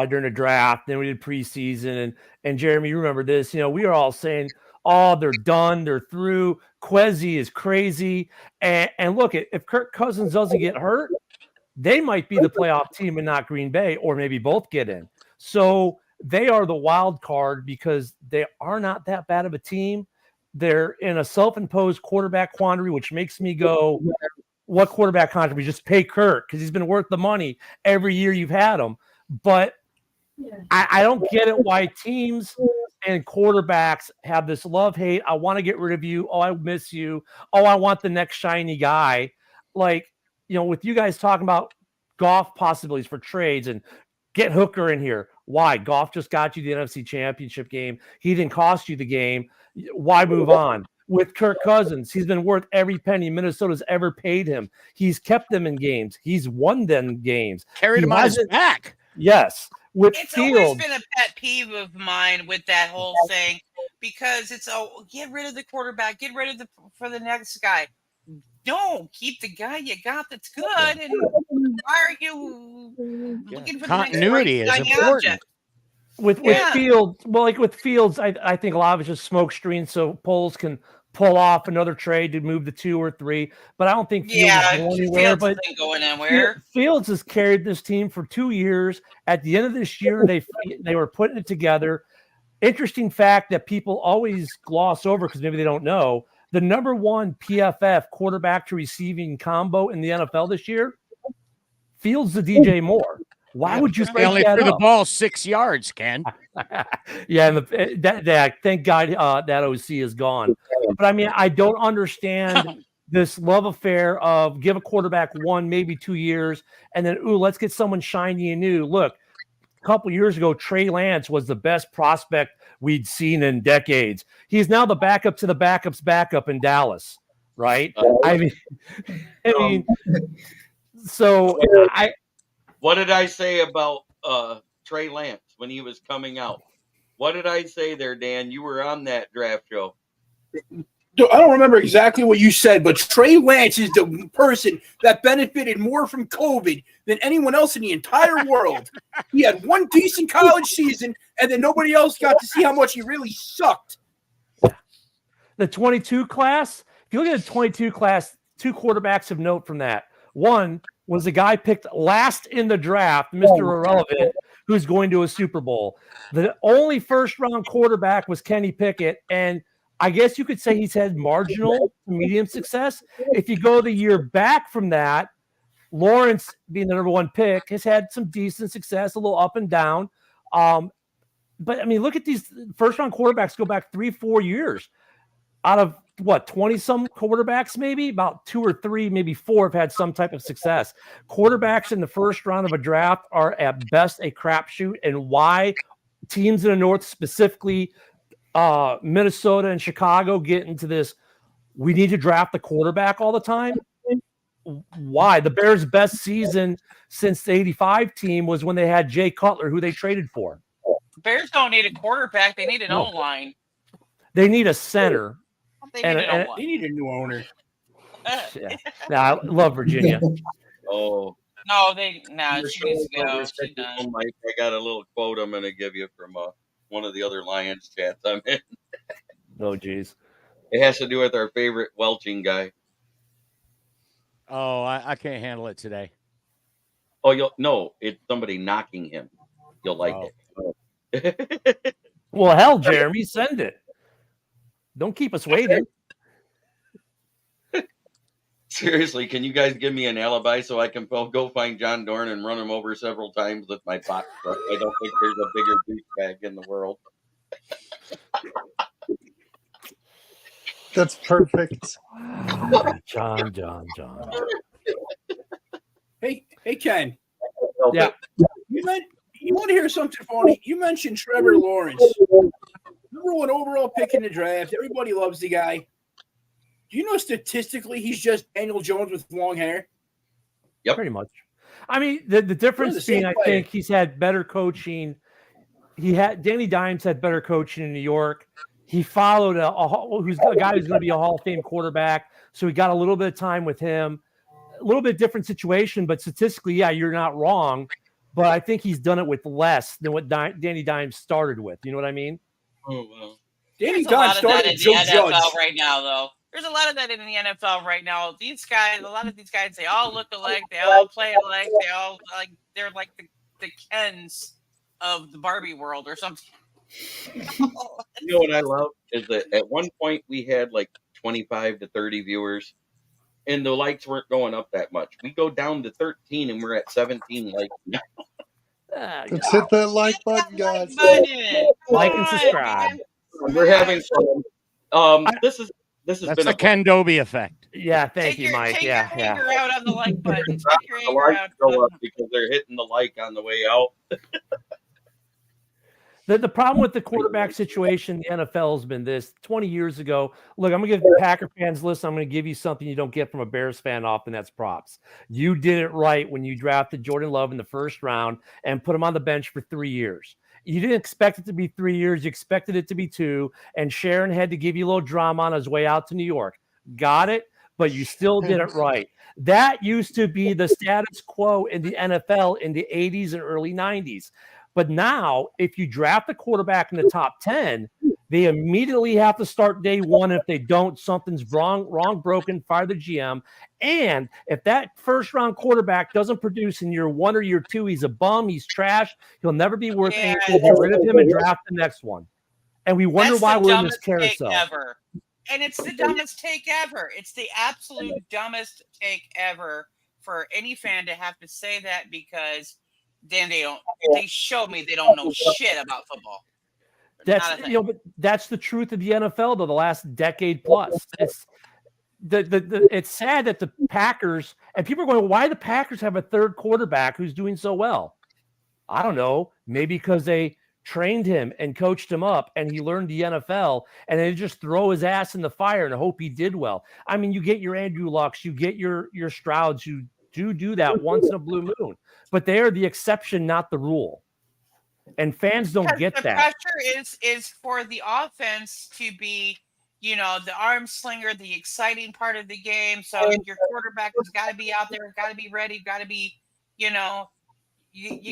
during the draft, then we did preseason, and Jeremy, you remember this? We were all saying, "Oh, they're done, they're through." Quezzy is crazy, and look, if Kirk Cousins doesn't get hurt, they might be the playoff team and not Green Bay, or maybe both get in. So they are the wild card because they are not that bad of a team. They're in a self-imposed quarterback quandary, which makes me go, what quarterback contract? We just pay Kirk because he's been worth the money every year you've had him. But I don't get it why teams and quarterbacks have this love-hate. I want to get rid of you. Oh, I miss you. Oh, I want the next shiny guy. Like, with you guys talking about Goff possibilities for trades and get Hooker in here. Why? Goff just got you the NFC Championship game. He didn't cost you the game. Why move on? With Kirk Cousins, he's been worth every penny Minnesota's ever paid him. He's kept them in games. He's won them games. Carried him on his back. Yes. It's always been a pet peeve of mine with that whole thing because it's get rid of the quarterback, get rid of for the next guy. Don't keep the guy you got that's good, and why are you looking for continuity the next is important. object? With Fields, with Fields, I think a lot of it's just smoke screen so Poles can pull off another trade to move to 2 or 3. But I don't think Fields is going anywhere. Fields isn't going anywhere. Fields has carried this team for 2 years. At the end of this year, they were putting it together. Interesting fact that people always gloss over because maybe they don't know. The number 1 PFF quarterback to receiving combo in the NFL this year, Fields to DJ Moore. Why would you only threw the ball 6 yards, Ken? Yeah, and that thank God that OC is gone. But I mean, I don't understand this love affair of give a quarterback 1, maybe 2 years, and then let's get someone shiny and new. Look, a couple years ago, Trey Lance was the best prospect we'd seen in decades. He's now the backup to the backup's backup in Dallas, right? So What did I say about Trey Lance when he was coming out? What did I say there, Dan? You were on that draft show. I don't remember exactly what you said, but Trey Lance is the person that benefited more from COVID than anyone else in the entire world. He had 1 decent college season, and then nobody else got to see how much he really sucked. The 22 class, if you look at the 22 class, 2 quarterbacks of note from that. One was a guy picked last in the draft, Mr. Irrelevant, who's going to a Super Bowl. The only first-round quarterback was Kenny Pickett, and I guess you could say he's had marginal to medium success. If you go the year back from that, Lawrence, being the number 1 pick, has had some decent success, a little up and down. But, I mean, look at these first-round quarterbacks go back 3-4 years. Out of, 20-some quarterbacks maybe? About 2 or 3, maybe 4 have had some type of success. Quarterbacks in the first round of a draft are at best a crapshoot, and why teams in the North, specifically Minnesota and Chicago, get into this, we need to draft the quarterback all the time? Why? The Bears' best season since the 85 team was when they had Jay Cutler, who they traded for. Bears don't need a quarterback. They need an O-line. They need a center. They need a new owner. I love Virginia. Oh. No, she needs to go. She does. Mike, I got a little quote I'm going to give you from one of the other Lions chats I'm in. Oh, geez. It has to do with our favorite welching guy. Oh, I can't handle it today. Oh, it's somebody knocking him. You'll like it. Well, hell, Jeremy, send it. Don't keep us waiting. Seriously, can you guys give me an alibi so I can go find John Dorn and run him over several times with my box truck? I don't think there's a bigger douchebag in the world. That's perfect. John. Hey, Ken. Yeah. You want to hear something funny? You mentioned Trevor Lawrence. Number 1 overall pick in the draft. Everybody loves the guy. Do you know statistically he's just Daniel Jones with long hair? Yep. Pretty much. I mean, the difference being, I think he's had better coaching. Danny Dimes had better coaching in New York. He followed a guy who's going to be a Hall of Fame quarterback, so he got a little bit of time with him. A little bit different situation, but statistically, yeah, you're not wrong. But I think he's done it with less than what Danny Dimes started with. You know what I mean? Oh, well. Danny There's a lot Dimes of that started in with the Joe NFL Judge. right now, though. There's a lot of that in the NFL right now. These guys, a lot of these guys, they all look alike. They all play alike. They all they're like the Kens of the Barbie world or something. You know what I love is that at one point we had like 25 to 30 viewers, and the likes weren't going up that much. We go down to 13, and we're at 17 likes now. Let's hit that like button, guys. Like and subscribe. We're having fun. This has That's been the Ken Dobie effect. Yeah, thank you, Mike. Take your finger out on the like button. Take your the anger likes out. go up because they're hitting the like on the way out. The problem with the quarterback situation in the NFL has been this 20 years ago. Look, I'm going to give Packer fans listen. I'm going to give you something you don't get from a Bears fan often. That's props. You did it right when you drafted Jordan Love in the first round and put him on the bench for 3 years. You didn't expect it to be 3 years. You expected it to be 2. And Sharon had to give you a little drama on his way out to New York. Got it? But you still did it right. That used to be the status quo in the NFL in the 80s and early 90s. But now, if you draft a quarterback in the top 10, they immediately have to start day one. If they don't, something's wrong, broken, fire the GM. And if that first-round quarterback doesn't produce in year 1 or year 2, he's a bum, he's trash, he'll never be worth anything. Get rid of him and draft the next one. And we wonder why we're in this carousel. Ever. And it's the dumbest take ever. It's the absolute dumbest take ever for any fan to have to say that, because then they show me they don't know shit about football. But that's the truth of the NFL though, the last decade plus. It's it's sad that the Packers, and people are going, why the Packers have a third quarterback who's doing so well? I don't know. Maybe because they trained him and coached him up and he learned the NFL, and they just throw his ass in the fire and hope he did well. I mean, you get your Andrew Lucks, you get your Strouds who do that once in a blue moon, but they are the exception, not the rule. And fans don't get that. The pressure is for the offense to be, the arm slinger, the exciting part of the game. So your quarterback has got to be out there, got to be ready, got to be, you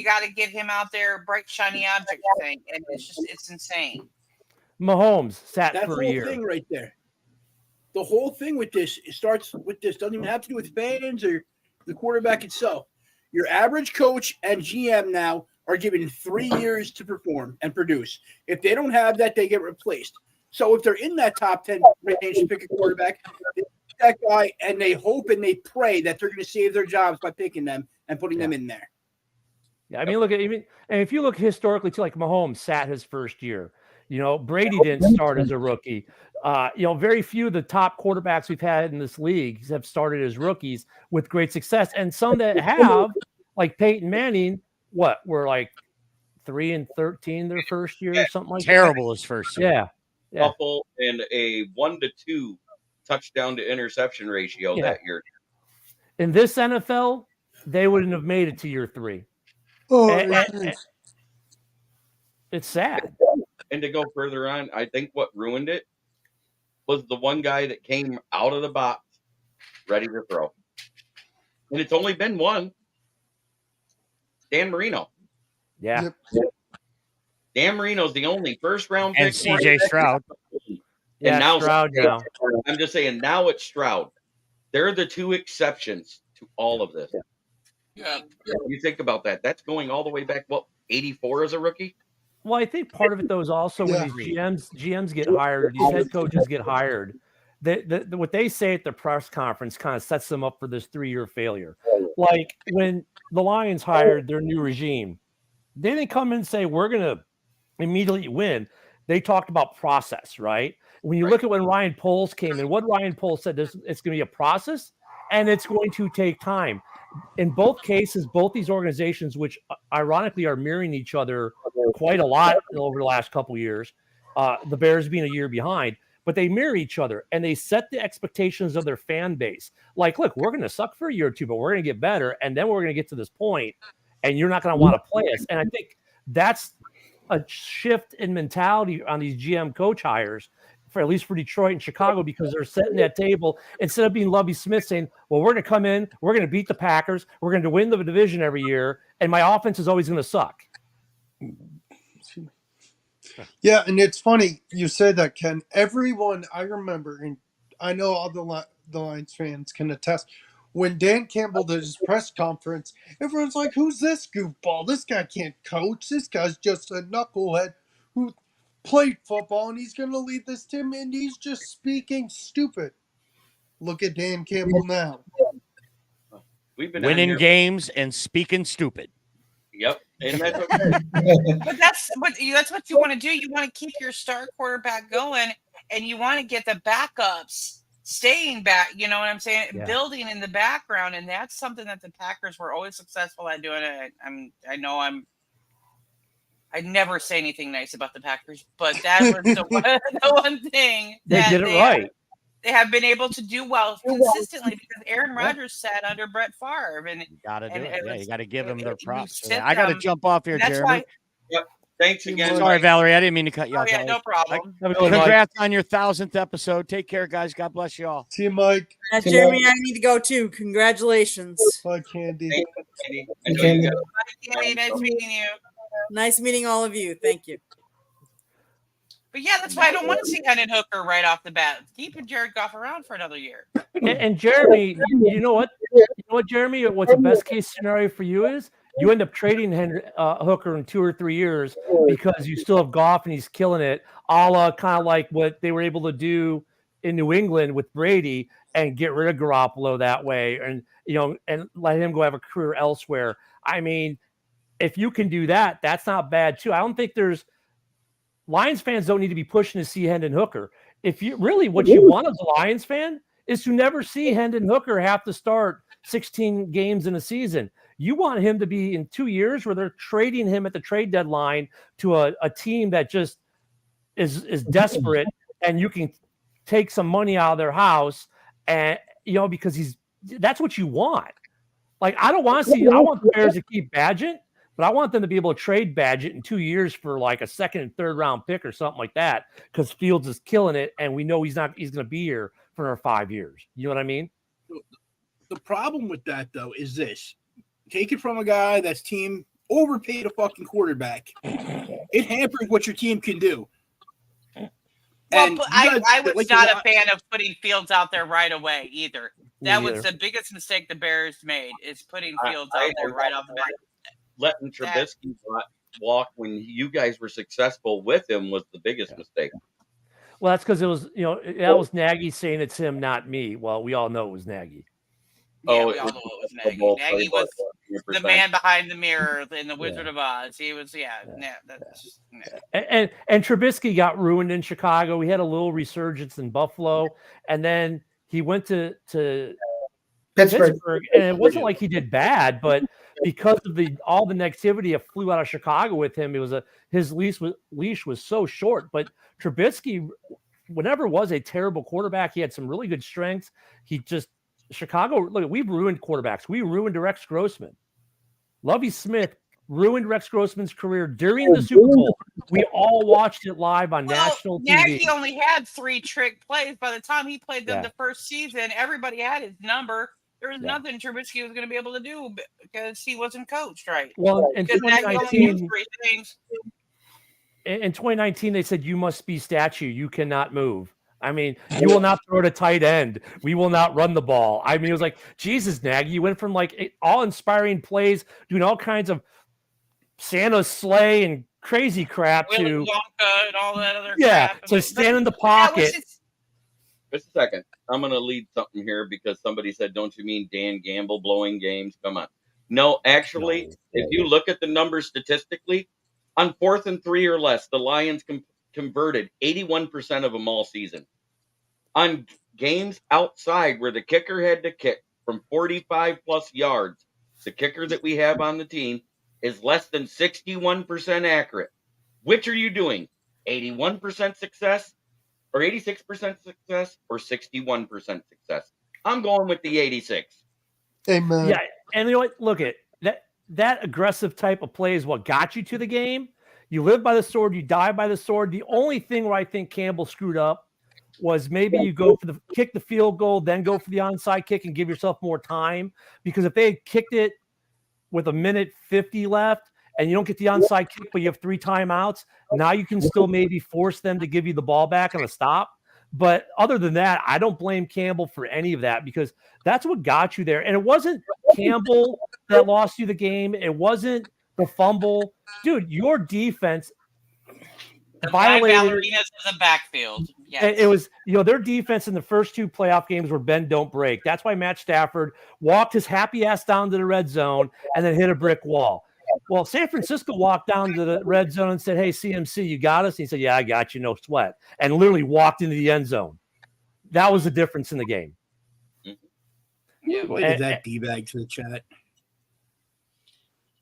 got to get him out there, bright, shiny object thing. And it's insane. Mahomes sat that for a year. That whole thing right there. The whole thing with this, it starts with this. Doesn't even have to do with fans or the quarterback itself. Your average coach and GM now are given 3 years to perform and produce. If they don't have that, they get replaced. So if they're in that top 10 range to pick a quarterback, they pick that guy and they hope and they pray that they're going to save their jobs by picking them and putting them in there. Yeah, I mean, look at and if you look historically to like Mahomes sat his first year. Brady didn't start as a rookie. Very few of the top quarterbacks we've had in this league have started as rookies with great success. And some that have, like Peyton Manning, were like 3-13 their first year or something like terrible that. his first year. Yeah. Couple and a 1-2 touchdown to interception ratio that year. In this NFL, they wouldn't have made it to year 3. And it's sad. And to go further on, I think what ruined it was the one guy that came out of the box ready to throw. And it's only been one. Dan Marino. Yeah. Yep. Dan Marino's the only first round pick. And CJ Stroud. And now Stroud now. I'm just saying, now it's Stroud. They're the two exceptions to all of this. Yeah. You think about that. That's going all the way back, 84 as a rookie? Well, I think part of it, though, is also when these GMs get hired, these head coaches get hired, what they say at the press conference kind of sets them up for this 3-year failure. Like when the Lions hired their new regime, they didn't come in and say, we're going to immediately win. They talked about process, right? When you look at when Ryan Poles came in, what Ryan Poles said, it's going to be a process and it's going to take time. In both cases, both these organizations, which ironically are mirroring each other quite a lot over the last couple of years, the Bears being a year behind, but they mirror each other and they set the expectations of their fan base. Like, look, we're going to suck for a year or two, but we're going to get better. And then we're going to get to this point and you're not going to want to play us. And I think that's a shift in mentality on these GM coach hires, for at least for Detroit and Chicago, because they're setting that table instead of being Lovie Smith saying, well, we're going to come in, we're going to beat the Packers, we're going to win the division every year, and my offense is always going to suck. Yeah, and it's funny you say that, Ken. Everyone I remember, and I know all the Lions fans can attest, when Dan Campbell did his press conference, everyone's like, who's this goofball? This guy can't coach. This guy's just a knucklehead who played football, and he's going to lead this team, and he's just speaking stupid. Look at Dan Campbell now. We've been winning games and speaking stupid. Yep, and that's okay. But that's what you want to do. You want to keep your star quarterback going, and you want to get the backups staying back. You know what I'm saying? Yeah. Building in the background, and that's something that the Packers were always successful at doing. I never say anything nice about the Packers, but that was the one thing They did it right. They have been able to do well consistently because Aaron Rodgers sat under Brett Favre, and You got to do it. was, You got to give them their props. sit I got to them, jump off here, that's Jeremy. why. Yep. Thanks again. Sorry, Valerie. I didn't mean to cut you off. Yeah, no problem. Congrats on your 1,000th episode. Take care, guys. God bless you all. See you, Mike. Jeremy, I need to go too. Congratulations. Bye, Candy. Candy. Bye, Candy. Nice meeting you. Nice meeting all of you. Thank you. But yeah, that's why I don't want to see Hendon Hooker right off the bat. Keep Jared Goff around for another year. And Jeremy, you know what? You know what, Jeremy? What's the best case scenario for you is you end up trading Hooker in 2 or 3 years because you still have Goff and he's killing it, a la kind of like what they were able to do in New England with Brady and get rid of Garoppolo that way, and and let him go have a career elsewhere. I mean, if you can do that, that's not bad too. I don't think Lions fans don't need to be pushing to see Hendon Hooker. If you really what you want as a Lions fan is to never see Hendon Hooker have to start 16 games in a season. You want him to be in 2 years where they're trading him at the trade deadline to a team that just is desperate, and you can take some money out of their house, and because that's what you want. Like, I want the Bears to keep Badgett, but I want them to be able to trade Badgett in 2 years for like a second and third round pick or something like that, because Fields is killing it, and we know he's going to be here for another 5 years. You know what I mean? The problem with that, though, is this. Take it from a guy that's team overpaid a fucking quarterback. It hampers what your team can do. Well, but I was not a fan of putting Fields out there right away either. That was the biggest mistake the Bears made, is putting Fields out there right off the bat. Letting Trubisky walk when you guys were successful with him was the biggest mistake. Well, that's because it was, that was Nagy saying it's him, not me. Well, we all know it was Nagy. Yeah, we all know it was Nagy. Nagy was the man behind the mirror in the Wizard of Oz. He was, And Trubisky got ruined in Chicago. He had a little resurgence in Buffalo, and then he went to Pittsburgh, and it wasn't like he did bad, but because of all the negativity that flew out of Chicago with him, it was his leash was so short. But Trubisky, whenever was a terrible quarterback, he had some really good strengths. Chicago, look, we've ruined quarterbacks. We ruined Rex Grossman. Lovie Smith ruined Rex Grossman's career during the Super Bowl. We all watched it live on national TV. Nagy only had 3 trick plays. By the time he played them the first season, everybody had his number. There was nothing Trubisky was going to be able to do because he wasn't coached right. Well, in 2019, they said, you must be statue. You cannot move. I mean, you will not throw to tight end. We will not run the ball. I mean, it was like, Jesus, Nagy, you went from like all-inspiring plays, doing all kinds of Santa's sleigh and crazy crap Willy Wonka and all that other crap. So stand in the pocket. Just a second. I'm going to lead something here because somebody said, don't you mean Dan Gamble blowing games? Come on. No, actually, if you look at the numbers statistically, on 4th and 3 or less, the Lions converted 81% of them all season. On games outside where the kicker had to kick from 45 plus yards, the kicker that we have on the team is less than 61% accurate. Which are you doing? 81% success or 86% success or 61% success? I'm going with the 86. Amen. Yeah, and you know what? Look at that aggressive type of play is what got you to the game. You live by the sword, you die by the sword. The only thing where I think Campbell screwed up was maybe you go for kick the field goal, then go for the onside kick and give yourself more time. Because if they had kicked it with 1:50 left and you don't get the onside kick, but you have 3 timeouts, now you can still maybe force them to give you the ball back on a stop. But other than that, I don't blame Campbell for any of that because that's what got you there. And it wasn't Campbell that lost you the game. It wasn't the fumble. Dude, your defense violated ballerinas in the backfield. Yes. It was, their defense in the first 2 playoff games were bend, don't break. That's why Matt Stafford walked his happy ass down to the red zone and then hit a brick wall. Well, San Francisco walked down to the red zone and said, "Hey, CMC, you got us?" And he said, "Yeah, I got you, no sweat," and literally walked into the end zone. That was the difference in the game. Yeah, why did that D-bag to the chat?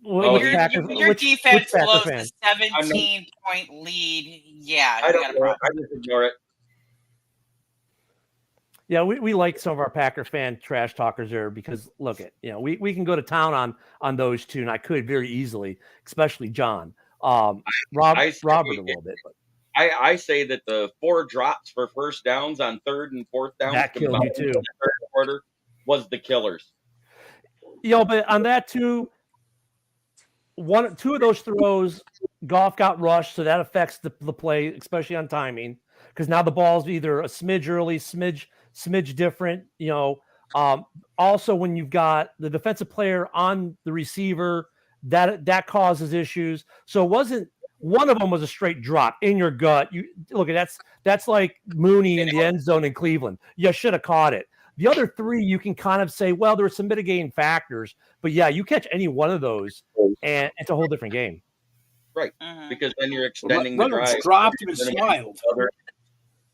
Your defense blows the 17-point lead. Yeah, I just ignore it. Yeah, we like some of our Packer fan trash talkers there because look at we can go to town on those two, and I could very easily, especially John, Robert a little bit. But I say that the 4 drops for first downs on 3rd and 4th downs that killed you too. In the 3rd quarter was the killers. But on that too, 2 of those throws, Goff got rushed, so that affects the play, especially on timing, because now the ball's either a smidge early, smidge different. Also when you've got the defensive player on the receiver, that causes issues. So it wasn't one of them was a straight drop in your gut. You look at that's like Mooney in the end zone in Cleveland. You should have caught it. The other 3, you can kind of say, well, there were some mitigating factors, but yeah, you catch any one of those, and it's a whole different game. Right, because then you're extending the drive. Dropped and smiled.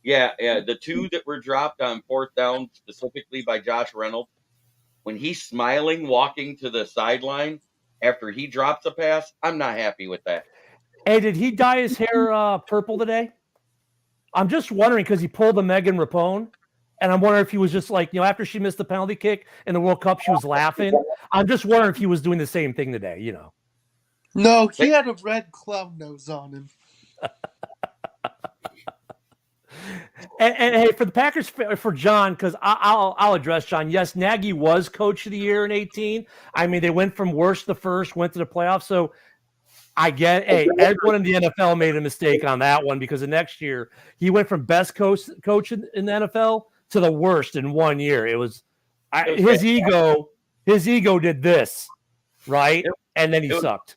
Yeah, the 2 that were dropped on 4th down, specifically by Josh Reynolds, when he's smiling, walking to the sideline after he drops a pass, I'm not happy with that. Hey, did he dye his hair purple today? I'm just wondering because he pulled a Megan Rapone. And I'm wondering if he was just like, after she missed the penalty kick in the World Cup, she was laughing. I'm just wondering if he was doing the same thing today, No, he had a red clown nose on him. and hey, for the Packers, for John, because I'll address John. Yes, Nagy was coach of the year in 2018. I mean, they went from worst to first, went to the playoffs. So I get, everyone in the NFL made a mistake on that one because the next year he went from best coach in the NFL to the worst in 1 year. It was his ego did this, right? And then he sucked.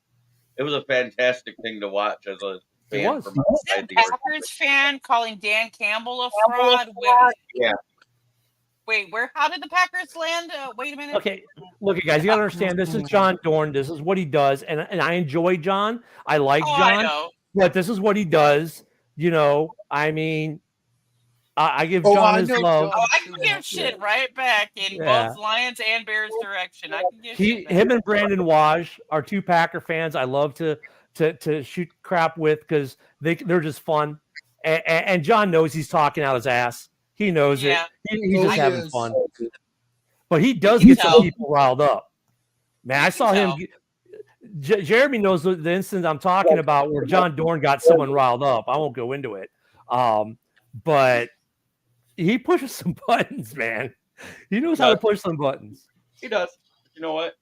It was a fantastic thing to watch as a fan. It was. From a Packers fan calling Dan Campbell a fraud. Wait, how did the Packers land? Wait a minute. Okay, look, guys, you got to understand, this is John Dorn. This is what he does, and I enjoy John. I like John, but this is what he does. I mean, I give John his love. I can give shit right back in both Lions and Bears direction. I can give shit back. Him and Brandon Waj are 2 Packer fans I love to shoot crap with because they're just fun. And John knows he's talking out his ass. He knows it. He's just having fun. But he does get some people riled up. Man, I saw him. Jeremy knows the instance I'm talking about where John Dorn got someone riled up. I won't go into it. But he pushes some buttons, man. He knows how to push some buttons. He does. You know what?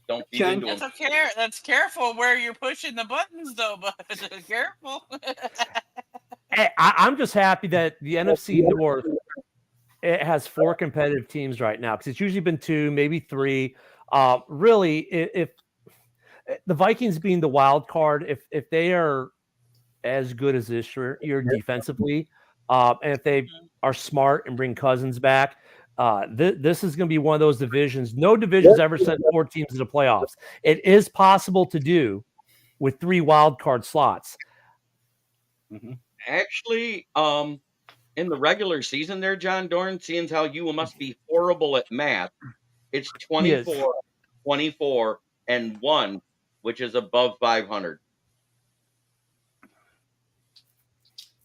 Don't feed into him. That's careful where you're pushing the buttons, though, but careful. Hey, I'm just happy that the NFC North has 4 competitive teams right now because it's usually been 2, maybe 3. Really, if the Vikings being the wild card, if they are as good as this year defensively, and if they are smart and bring Cousins back, this is going to be one of those divisions. No division's ever sent 4 teams to the playoffs. It is possible to do with 3 wild card slots. Actually, in the regular season there, John Dorn, seeing how you must be horrible at math, it's 24, 24, and 1, which is above 500.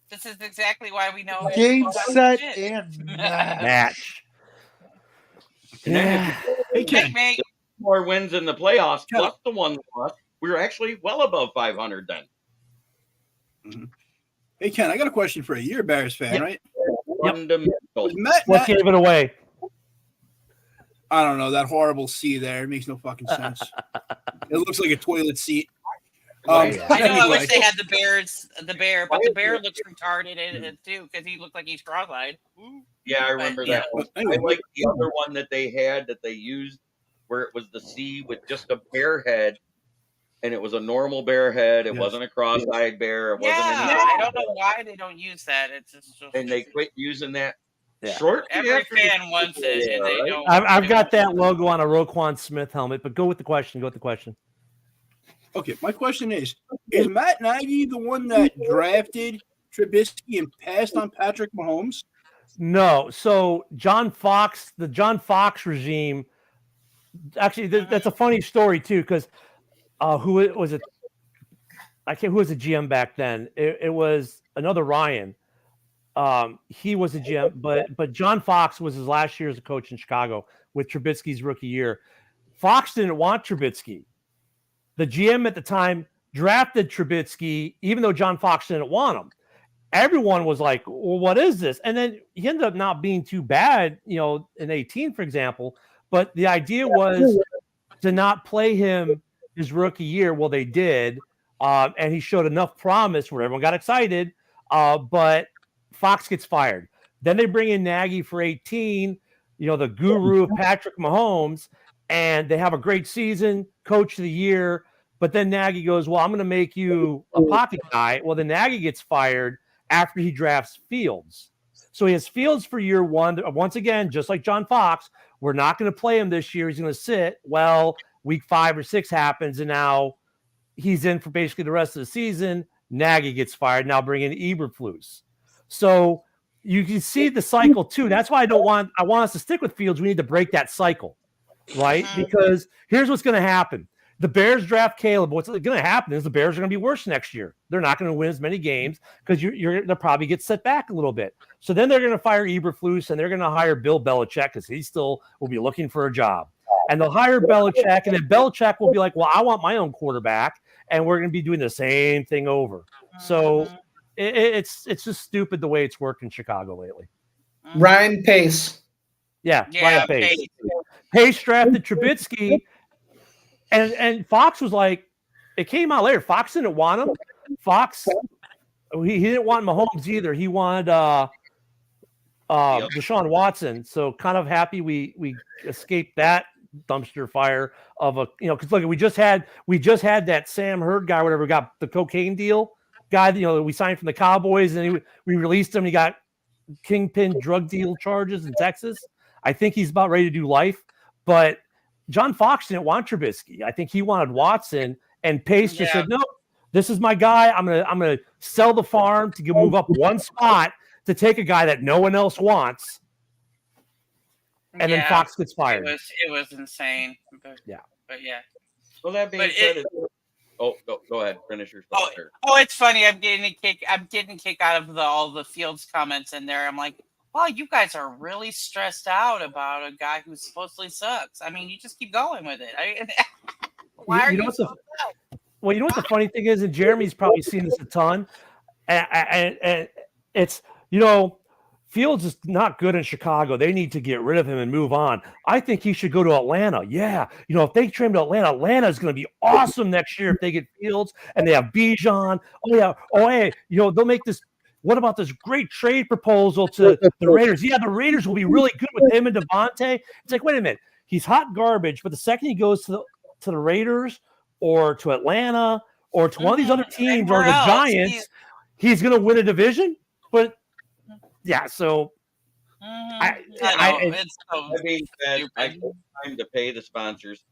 This is exactly why we know game, set, and match. And then if you more wins in the playoffs, plus the 1 loss, we're actually well above 500 then. Mm-hmm. Hey, Ken, I got a question for you. You're a Bears fan, right? Fundamental. What gave it away? I don't know. That horrible C there. It makes no fucking sense. It looks like a toilet seat. I know. Anyway. I wish they had the bear, but the bear looks retarded in it too because he looked like he's cross-eyed. Yeah, I remember that one. I like the other one that they had that they used where it was the C with just a bear head, and it was a normal bear head. It wasn't a cross-eyed bear. It wasn't. I don't know why they don't use that. It's just and they quit using that. Short. Every fan wants it, and they don't. I've got that logo on a Roquan Smith helmet, but go with the question. Okay, my question is Matt Nagy the one that drafted Trubisky and passed on Patrick Mahomes? No. So the John Fox regime, actually, that's a funny story too, because who was it? Who was the GM back then? It was another Ryan. He was a GM, but John Fox was his last year as a coach in Chicago with Trubisky's rookie year. Fox didn't want Trubisky. The GM at the time drafted Trubisky, even though John Fox didn't want him. Everyone was like, well, what is this? And then he ended up not being too bad, in 18, for example. But the idea was to not play him his rookie year. Well, they did. And he showed enough promise where everyone got excited. But Fox gets fired. Then they bring in Nagy for 18, the guru of Patrick Mahomes. And they have a great season, coach of the year. But then Nagy goes, well, I'm going to make you a pocket guy. Well, then Nagy gets fired after he drafts Fields. So he has Fields for year one. Once again, just like John Fox, we're not going to play him this year. He's going to sit. Well, week 5 or 6 happens, and now he's in for basically the rest of the season. Nagy gets fired. Now bring in Eberflus. So you can see the cycle too. That's why I want us to stick with Fields. We need to break that cycle. Right? Because here's what's going to happen. The Bears draft Caleb. What's going to happen is the Bears are going to be worse next year. They're not going to win as many games because they'll probably get set back a little bit. So then they're going to fire Eberflus and they're going to hire Bill Belichick because he still will be looking for a job. And they'll hire Belichick, and then Belichick will be like, well, I want my own quarterback, and we're going to be doing the same thing over. So it's just stupid the way it's worked in Chicago lately. Ryan Pace. Yeah, Ryan Pace. Pace drafted Trubisky, and Fox was like, it came out later. Fox didn't want him. Fox, he didn't want Mahomes either. He wanted Deshaun Watson. So kind of happy we escaped that dumpster fire of because look, we just had that Sam Hurd guy, whatever, got the cocaine deal guy. We signed from the Cowboys, and we released him. He got kingpin drug deal charges in Texas. I think he's about ready to do life. But John Fox didn't want Trubisky. I think he wanted Watson, and Pace just said, "No, this is my guy. I'm gonna sell the farm to move up one spot to take a guy that no one else wants." And then Fox gets fired. It was insane. But yeah. Well, that being said, go ahead. Finish your thought there. Oh, it's funny. I'm getting a kick out of all the Fields comments in there. I'm like, wow, you guys are really stressed out about a guy who supposedly sucks. I mean, you just keep going with it. Why are you so upset? Well, you know what the funny thing is, and Jeremy's probably seen this a ton, and it's, Fields is not good in Chicago. They need to get rid of him and move on. I think he should go to Atlanta. Yeah. If they trade him to Atlanta is going to be awesome next year if they get Fields and they have Bijan. Oh, yeah. Oh, hey, they'll make this. What about this great trade proposal to the Raiders? Yeah, the Raiders will be really good with him and Devontae. It's like, wait a minute. He's hot garbage, but the second he goes to the Raiders or to Atlanta or to one of these other teams or the Giants, he's going to win a division. But yeah, so I mean, I take time to pay the sponsors,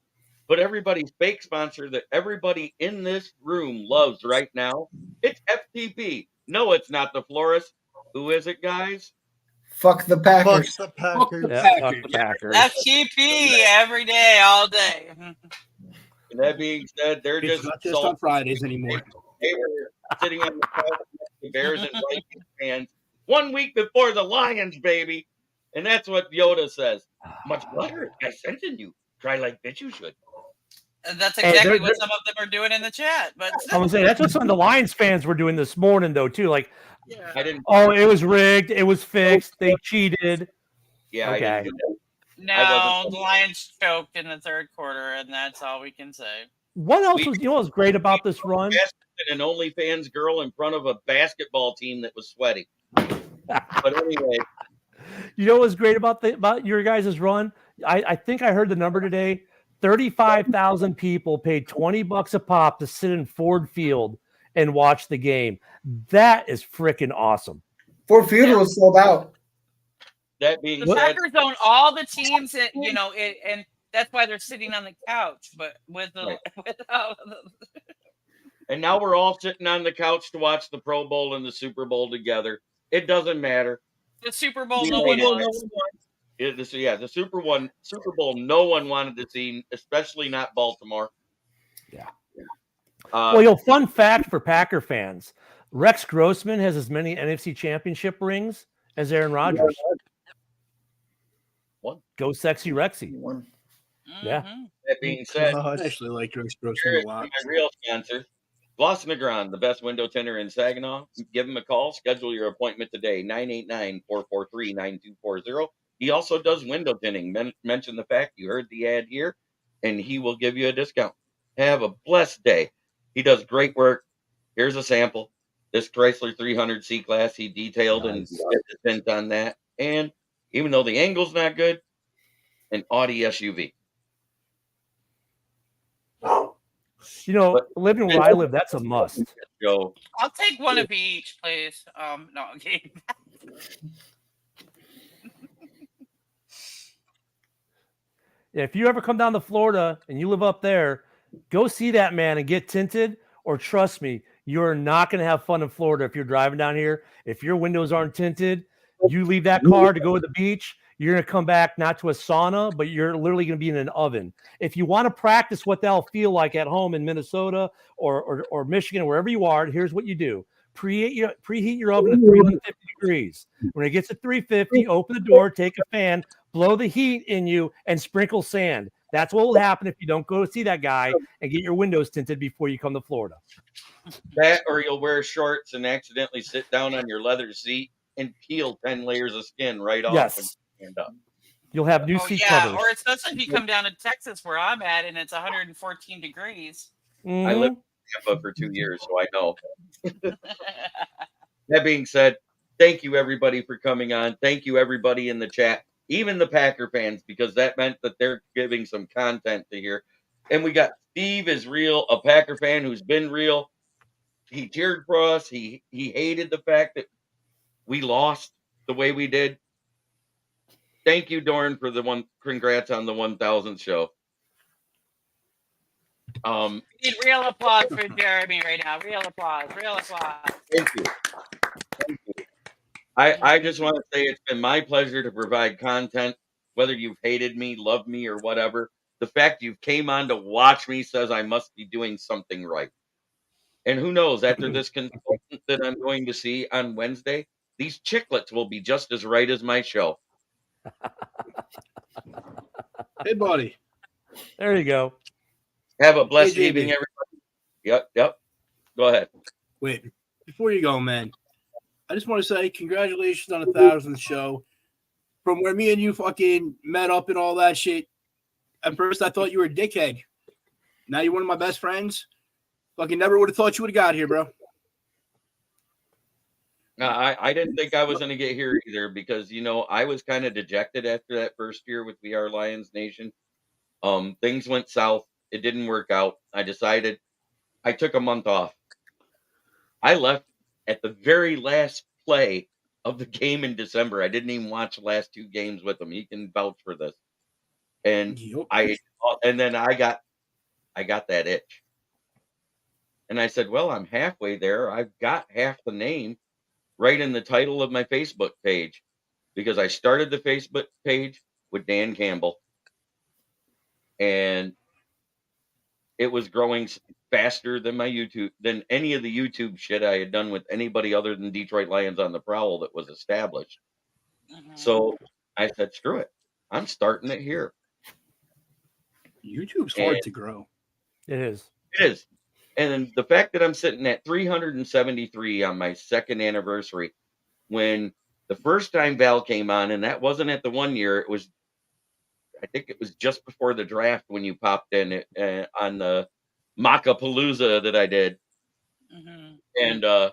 but everybody's fake sponsor that everybody in this room loves right now, it's FTP. No, it's not the florist. Who is it, guys? Fuck the Packers. Fuck the Packers. Fuck the Packers. FTP every day, all day. And that being said, they're It's not just on Fridays anymore. They were sitting on the couch with the Bears and Vikings fans 1 week before the Lions, baby. And that's what Yoda says. Much butter I sent in you. Try like bitch you should. That's Hey, exactly what some of them are doing in the chat. But I was saying that's what some of the Lions fans were doing this morning, though, too. Like, yeah. I didn't. oh, it was rigged, it was fixed, they cheated. Yeah, Okay. I didn't do that. No, the Lions choked in the third quarter, and that's all we can say. What else was, you know, what was great about this run? An OnlyFans girl in front of a basketball team that was sweaty. But anyway, you know what was great about your guys' run? I think I heard the number today. 35,000 people paid $20 a pop to sit in Ford Field and watch the game. That is freaking awesome. Ford Field was sold out. That being The said, Packers own all the teams that and that's why they're sitting on the couch. But with the without and now we're all sitting on the couch to watch the Pro Bowl and the Super Bowl together. It doesn't matter. the Super Bowl, no one wants. The Super Bowl, no one wanted to see, especially not Baltimore. Yeah. Well, fun fact for Packer fans: Rex Grossman has as many NFC Championship rings as Aaron Rodgers. What? Go sexy Rexy. Yeah. That being said, I actually like Rex Grossman a lot. My real sponsor, Gloss Negron, the best window tinter in Saginaw. Give him a call. Schedule your appointment today, 989-443-9240. He also does window tinting. Mention the fact you heard the ad here, and he will give you a discount. Have a blessed day. He does great work. Here's a sample. This Chrysler 300 C-Class, he detailed and did the tint on that. And even though the angle's not good, an Audi SUV. You know, living where I live, that's a must. Go. I'll take one of each, please. No, okay. If you ever come down to Florida and you live up there, go see that man and get tinted, or trust me, you're not going to have fun in Florida if you're driving down here. If your windows aren't tinted, you leave that car to go to the beach, you're going to come back not to a sauna, but you're literally going to be in an oven. If you want to practice what they'll feel like at home in Minnesota or Michigan, wherever you are, here's what you do. Preheat your oven to 350 degrees. When it gets to 350, open the door, take a fan, blow the heat in you, and sprinkle sand. That's what will happen if you don't go see that guy and get your windows tinted before you come to Florida. That, or you'll wear shorts and accidentally sit down on your leather seat and peel 10 layers of skin right off. Yes. When you stand up. You'll have new seat covers. Or especially if you come down to Texas where I'm at and it's 114 degrees. Mm-hmm. I lived in Tampa for 2 years, so I know. That being said, thank you everybody for coming on. Thank you everybody in the chat, even the Packer fans, because that meant that they're giving some content to hear. And we got Steve is real, a Packer fan who's been real. He cheered for us. He hated the fact that we lost the way we did. Thank you, Dorn, for the one. Congrats on the 1,000th show. We need real applause for Jeremy right now. Real applause. Real applause. Thank you. Thank you. I just want to say it's been my pleasure to provide content, whether you've hated me, loved me, or whatever. The fact you came on to watch me says I must be doing something right. And who knows, after this consultant that I'm going to see on Wednesday, these chiclets will be just as right as my show. Hey, buddy. There you go. Have a blessed Hey, evening, JB. everybody. Yep. Go ahead. Wait, before you go, man, I just want to say congratulations on 1,000th show. From where me and you fucking met up and all that shit, at first I thought you were a dickhead. Now you're one of my best friends. Fucking never would have thought you would have got here, bro. No, I didn't think I was going to get here either because, I was kind of dejected after that first year with We Are Lions Nation. Things went south. It didn't work out. I decided I took a month off. I left at the very last play of the game in December. I didn't even watch the last 2 games with him. He can vouch for this. And then I got that itch. And I said, well, I'm halfway there. I've got half the name right in the title of my Facebook page because I started the Facebook page with Dan Campbell. And it was growing faster than than any of the YouTube shit I had done with anybody other than Detroit Lions on the Prowl that was established. Mm-hmm. So I said, screw it. I'm starting it here. YouTube's hard to grow. It is. It is. And the fact that I'm sitting at 373 on my second anniversary, when the first time Val came on, and that wasn't at the 1 year, I think it was just before the draft when you popped in on the Macapalooza that I did. Mhm. And I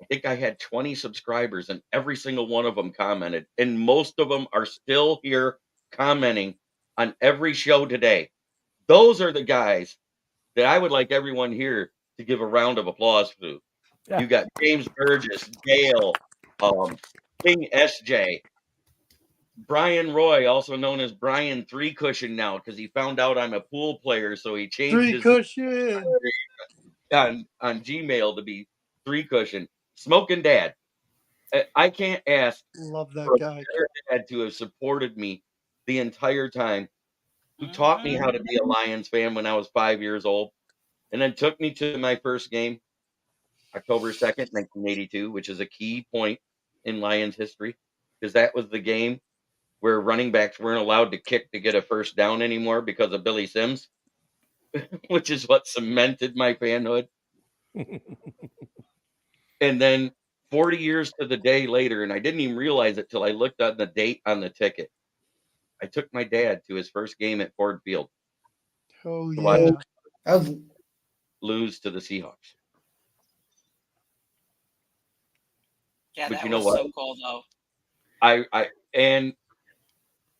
think I had 20 subscribers, and every single one of them commented. And most of them are still here commenting on every show today. Those are the guys that I would like everyone here to give a round of applause to. Yeah. You got James Burgess, Dale, King SJ, Brian Roy, also known as Brian Three Cushion now, because he found out I'm a pool player, so he changed Three his Cushion. on Gmail to be Three Cushion. Smoking Dad. I can't ask Love that for a guy. better dad to have supported me the entire time, who taught me how to be a Lions fan when I was 5 years old, and then took me to my first game, October 2nd, 1982, which is a key point in Lions history, because that was the game where running backs weren't allowed to kick to get a first down anymore because of Billy Sims, which is what cemented my fanhood. And then 40 years to the day later, and I didn't even realize it till I looked at the date on the ticket. I took my dad to his first game at Ford Field Oh to watch yeah. That was lose to the Seahawks. Yeah, But that you know was what? so cool though. And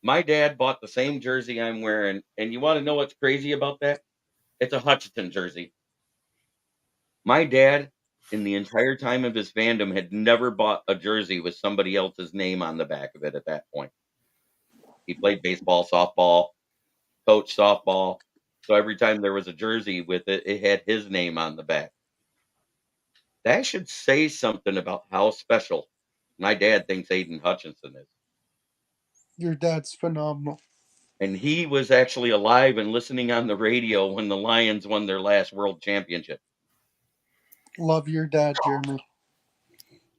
my dad bought the same jersey I'm wearing, and you want to know what's crazy about that? It's a Hutchinson jersey. My dad, in the entire time of his fandom, had never bought a jersey with somebody else's name on the back of it at that point. He played baseball, softball, coached softball. So every time there was a jersey with it, it had his name on the back. That should say something about how special my dad thinks Aiden Hutchinson is. Your dad's phenomenal. And he was actually alive and listening on the radio when the Lions won their last world championship. Love your dad, Jeremy.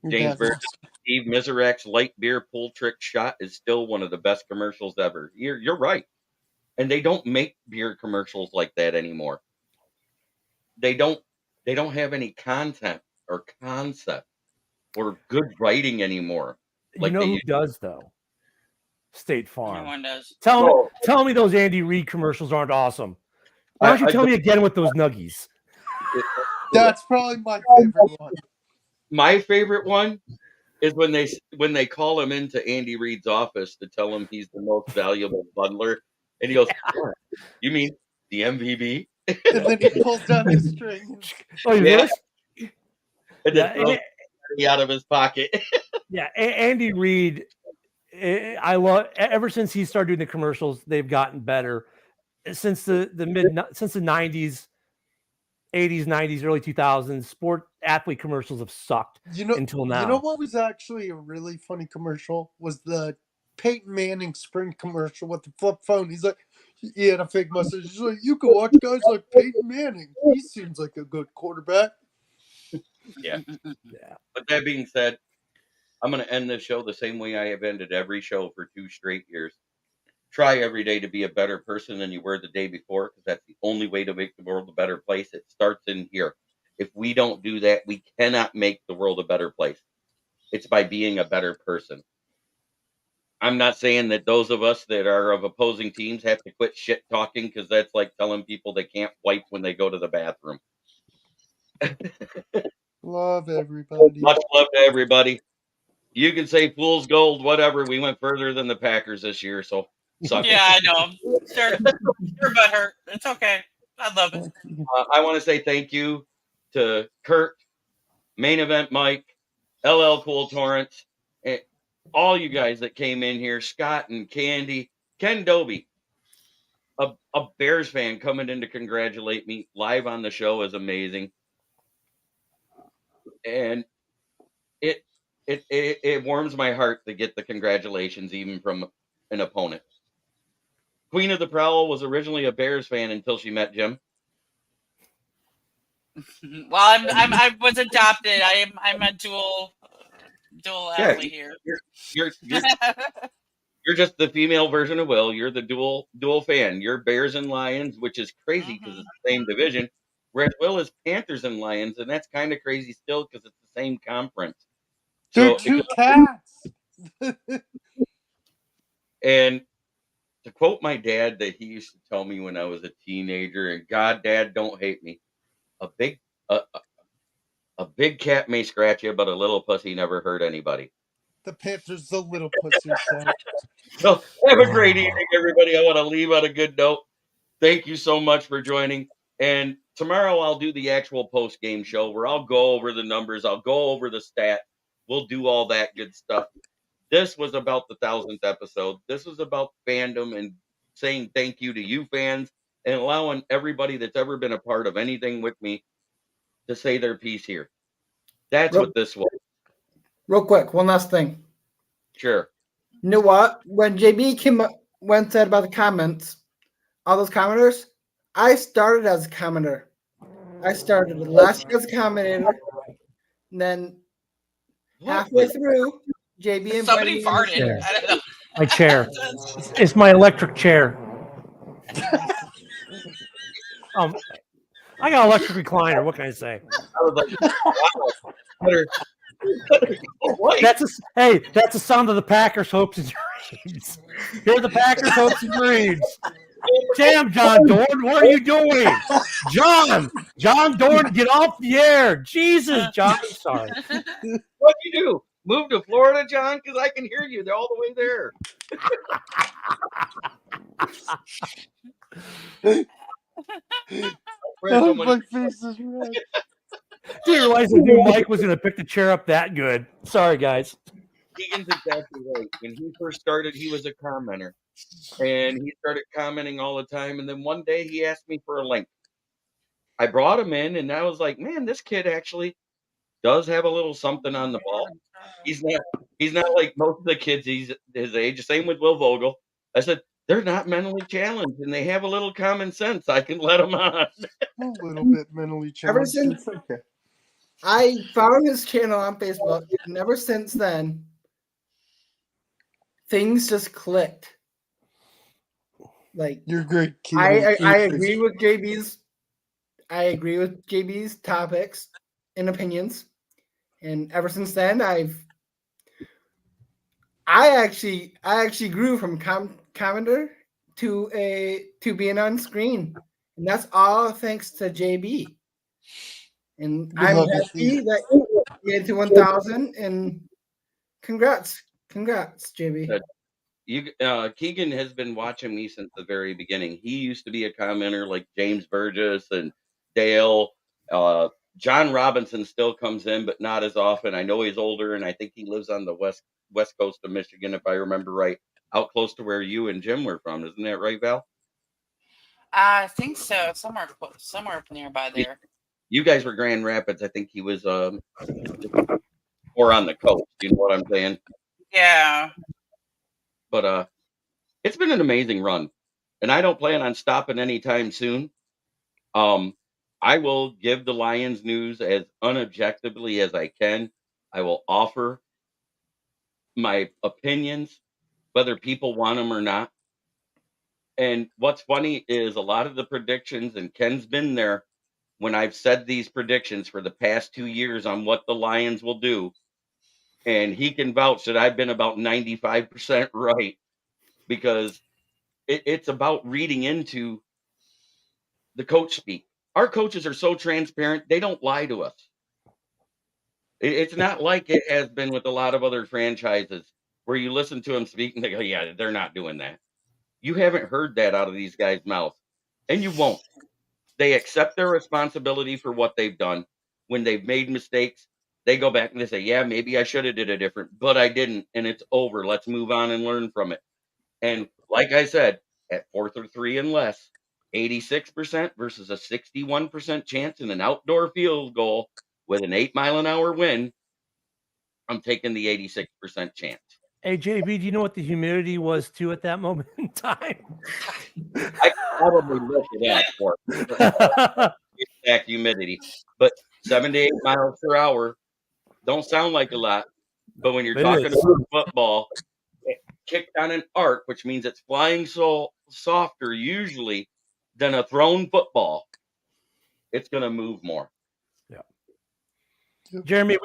Your James dad's Burgess, awesome. Steve Miserak's light beer pull trick shot is still one of the best commercials ever. You're right. And they don't make beer commercials like that anymore. They don't have any content or concept or good writing anymore. You know who does though? State Farm. Everyone does. Tell me those Andy Reid commercials aren't awesome. Why don't you tell me again with those nuggies? That's probably my favorite one. My favorite one is when they call him into Andy Reid's office to tell him he's the most valuable bundler, and he goes, "You mean the MVP?" And then he pulls down the strings. Oh, yeah. this? And then throws it out of his pocket. Yeah, Andy Reid. I love ever since he started doing the commercials, they've gotten better. Since the 90s, 80s, 90s, early 2000s, sport athlete commercials have sucked until now. You know what was actually a really funny commercial was the Peyton Manning Sprint commercial with the flip phone. He's like, he had a fake mustache. He's like, you can watch guys like Peyton Manning. He seems like a good quarterback. Yeah. But that being said, I'm going to end this show the same way I have ended every show for 2 straight years. Try every day to be a better person than you were the day before, because that's the only way to make the world a better place. It starts in here. If we don't do that, we cannot make the world a better place. It's by being a better person. I'm not saying that those of us that are of opposing teams have to quit shit talking, because that's like telling people they can't wipe when they go to the bathroom. Love everybody. Much love to everybody. You can say fool's gold, whatever. We went further than the Packers this year, so suck Yeah, I know. Sure, butt hurt. It's okay. I love it. I want to say thank you to Kurt, Main Event Mike, LL Cool Torrance, and all you guys that came in here, Scott and Candy, Ken Dobie, a Bears fan coming in to congratulate me live on the show is amazing. And it warms my heart to get the congratulations even from an opponent. Queen of the Prowl was originally a Bears fan until she met Jim. Well, I was adopted. I'm a dual athlete here. You're You're just the female version of Will. You're the dual fan. You're Bears and Lions, which is crazy because it's the same division. Whereas Will is Panthers and Lions, and that's kind of crazy still because it's the same conference. They're So two cats. And to quote my dad that he used to tell me when I was a teenager, and God, Dad, don't hate me. A big a big cat may scratch you, but a little pussy never hurt anybody. The Panthers, the little pussy said. So have a great evening, everybody. I want to leave on a good note. Thank you so much for joining. And tomorrow I'll do the actual post game show where I'll go over the numbers. I'll go over the stat. We'll do all that good stuff. This was about the 1000th episode. This was about fandom and saying thank you to you fans and allowing everybody that's ever been a part of anything with me to say their piece here. That's what this was. Real quick, one last thing. Sure. You know what? When JB came up, when said about the comments, all those commenters, I started as a commenter. I started last year as a commentator, and then halfway through, JB and Somebody farted. I don't know. My chair. It's my electric chair. I got an electric recliner. What can I say? I was like, wow. That's the sound of the Packers' hopes and dreams. Hear the Packers' hopes and dreams. Damn, John Dorn, what are you doing? John Dorn, get off the air. Jesus, John. Sorry. What'd you do? Move to Florida, John? Because I can hear you. They're all the way there. Oh, my face is red. Didn't realize the new Mike was going to pick the chair up that good. Sorry, guys. Keegan's exactly right. When he first started, he was a commenter. And he started commenting all the time. And then one day he asked me for a link. I brought him in, and I was like, man, this kid actually does have a little something on the ball. He's not like most of the kids his age. Same with Will Vogel. I said, they're not mentally challenged, and they have a little common sense. I can let them on. A little bit mentally challenged. Ever since Okay. I found his channel on Facebook, and ever since then, things just clicked. Like you're great. I agree with JB's. I agree with JB's topics and opinions, and ever since then, I actually grew from commenter to being on screen, and that's all thanks to JB. And I'm happy that you get to 1,000, and congrats, JB. Keegan has been watching me since the very beginning. He used to be a commenter like James Burgess and Dale. John Robinson still comes in, but not as often. I know he's older, and I think he lives on the west coast of Michigan, if I remember right, out close to where you and Jim were from. Isn't that right, Val? I think so. Somewhere nearby there. You guys were Grand Rapids. I think he was or on the coast. You know what I'm saying? Yeah. But it's been an amazing run, and I don't plan on stopping anytime soon. I will give the Lions news as unobjectively as I can. I will offer my opinions, whether people want them or not. And what's funny is a lot of the predictions, and Ken's been there when I've said these predictions for the past 2 years on what the Lions will do. And he can vouch that I've been about 95% right, because it's about reading into the coach speak. Our coaches are so transparent, they don't lie to us. It's not like it has been with a lot of other franchises where you listen to them speak and they go, yeah, they're not doing that. You haven't heard that out of these guys' mouths, and you won't. They accept their responsibility for what they've done. When they've made mistakes, they go back and they say, yeah, maybe I should have did it different, but I didn't, and it's over. Let's move on and learn from it. And like I said, at 4th or 3 and less, 86% versus a 61% chance in an outdoor field goal with an 8-mile-an-hour wind, I'm taking the 86% chance. Hey, JB, do you know what the humidity was too at that moment in time? I probably look it up for exact humidity, but 7 to 8 miles per hour don't sound like a lot. But when you're talking about football, kicked on an arc, which means it's flying so softer usually than a thrown football, it's going to move more. Jeremy,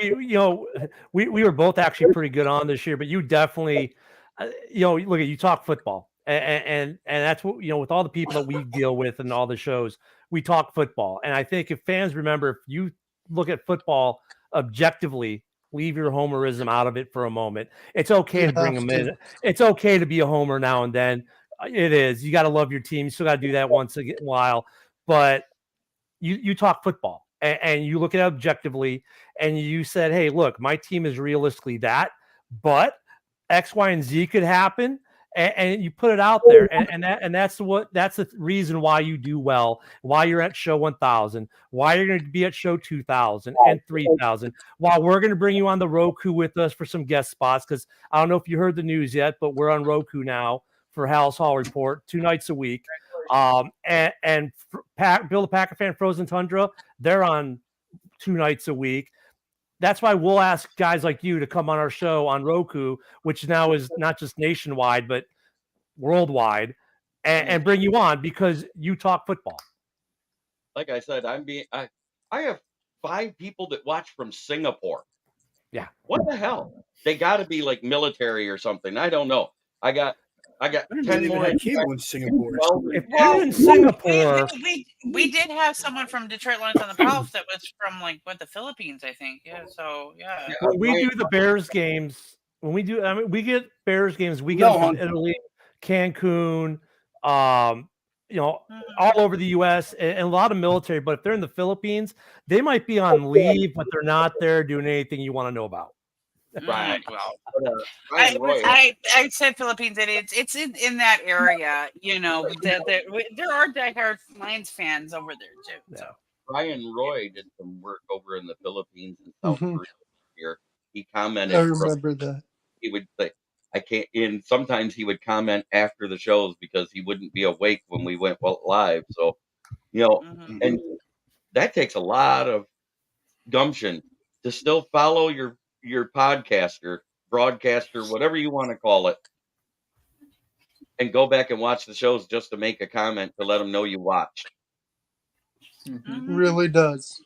we were both actually pretty good on this year, but you definitely, look at you talk football, and that's what with all the people that we deal with and all the shows, we talk football, and I think if fans remember, if you look at football objectively, leave your homerism out of it for a moment. It's okay to bring them in. It's okay to be a homer now and then. It is. You got to love your team. You still got to do that once in a while, but you talk football and you look at it objectively and you said, hey, look, my team is realistically that, but X, Y, and Z could happen. And you put it out there. And that's the reason why you do well, why you're at show 1000, why you're going to be at show 2000 and 3000, while we're going to bring you on the Roku with us for some guest spots. Cause I don't know if you heard the news yet, but we're on Roku now for Hal's Hall Report 2 nights a week. Bill the Packer Fan Frozen Tundra, they're on 2 nights a week. That's why we'll ask guys like you to come on our show on Roku, which now is not just nationwide, but worldwide, and bring you on because you talk football. Like I said, I have 5 people that watch from Singapore. Yeah. What the hell? They got to be like military or something. I don't know. I got 10 more cable in Singapore. If you're in Singapore, we did have someone from Detroit Lions on the Prowl that was from the Philippines, I think. Yeah, so yeah. When we do the Bears games, we get Bears games. We get from Italy, Cancun, all over the U.S. and a lot of military. But if they're in the Philippines, they might be on leave, but they're not there doing anything you want to know about. Right. Well, I said Philippines, and it's in that area. There are diehard Lions fans over there too. Yeah. So. Ryan Roy did some work over in the Philippines and South Korea here. He commented. I remember that. He would say, "I can't." And sometimes he would comment after the shows because he wouldn't be awake when we went live. So, and that takes a lot of gumption to still follow your podcaster, broadcaster, whatever you want to call it, and go back and watch the shows just to make a comment to let them know you watched. Really does.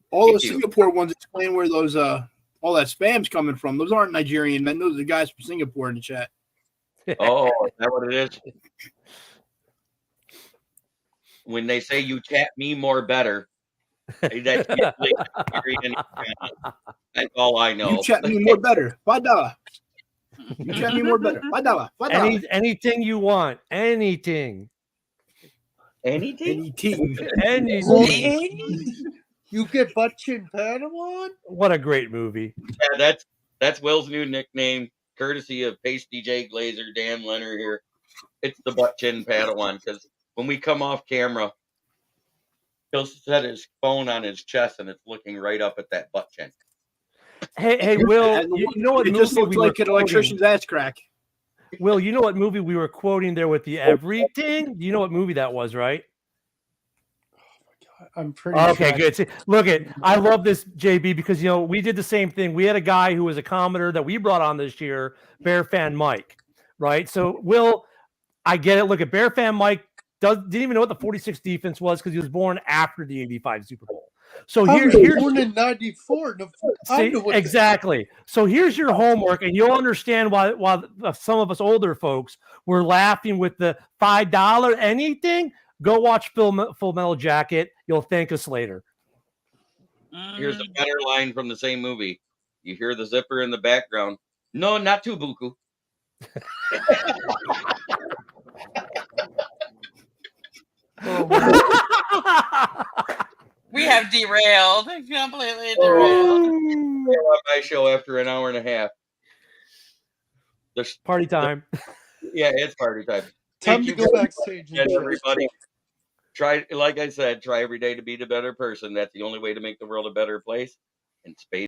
All those Singapore ones explain where those all that spam's coming from. Those aren't Nigerian men. Those are the guys from Singapore in the chat. Oh, is that what it is? When they say you chat me more better, that's all I know. You chat me more better. $5. You chat me more better. $5. Anything you want. Anything. Anything? You get butt chin Padawan? What a great movie. Yeah, that's Will's new nickname, courtesy of Pasty J Glazer, Dan Leonard here. It's the butt chin Padawan, because when we come off camera, he'll set his phone on his chest and it's looking right up at that butt chin. Hey, Will, you know what? It just looks like an electrician's ass crack. Will, you know what movie we were quoting there with the everything? You know what movie that was, right? I'm pretty okay. sure. Good. See, look I love this, JB, because we did the same thing. We had a guy who was a commenter that we brought on this year, Bear Fan Mike, right? So, Will, I get it. Look at Bear Fan Mike didn't even know what the 46 defense was because he was born after the 85 Super Bowl. So here's born in 94. Exactly. So here's your homework, and you'll understand why some of us older folks were laughing with the $5 anything. Go watch Full Metal Jacket. You'll thank us later. Here's a better line from the same movie. You hear the zipper in the background. No, not too buku. We have derailed. Completely derailed. On my show after an hour and a half. There's party time. Yeah, it's party time. Time to go backstage. Everybody. Like I said, try every day to be the better person. That's the only way to make the world a better place. And space.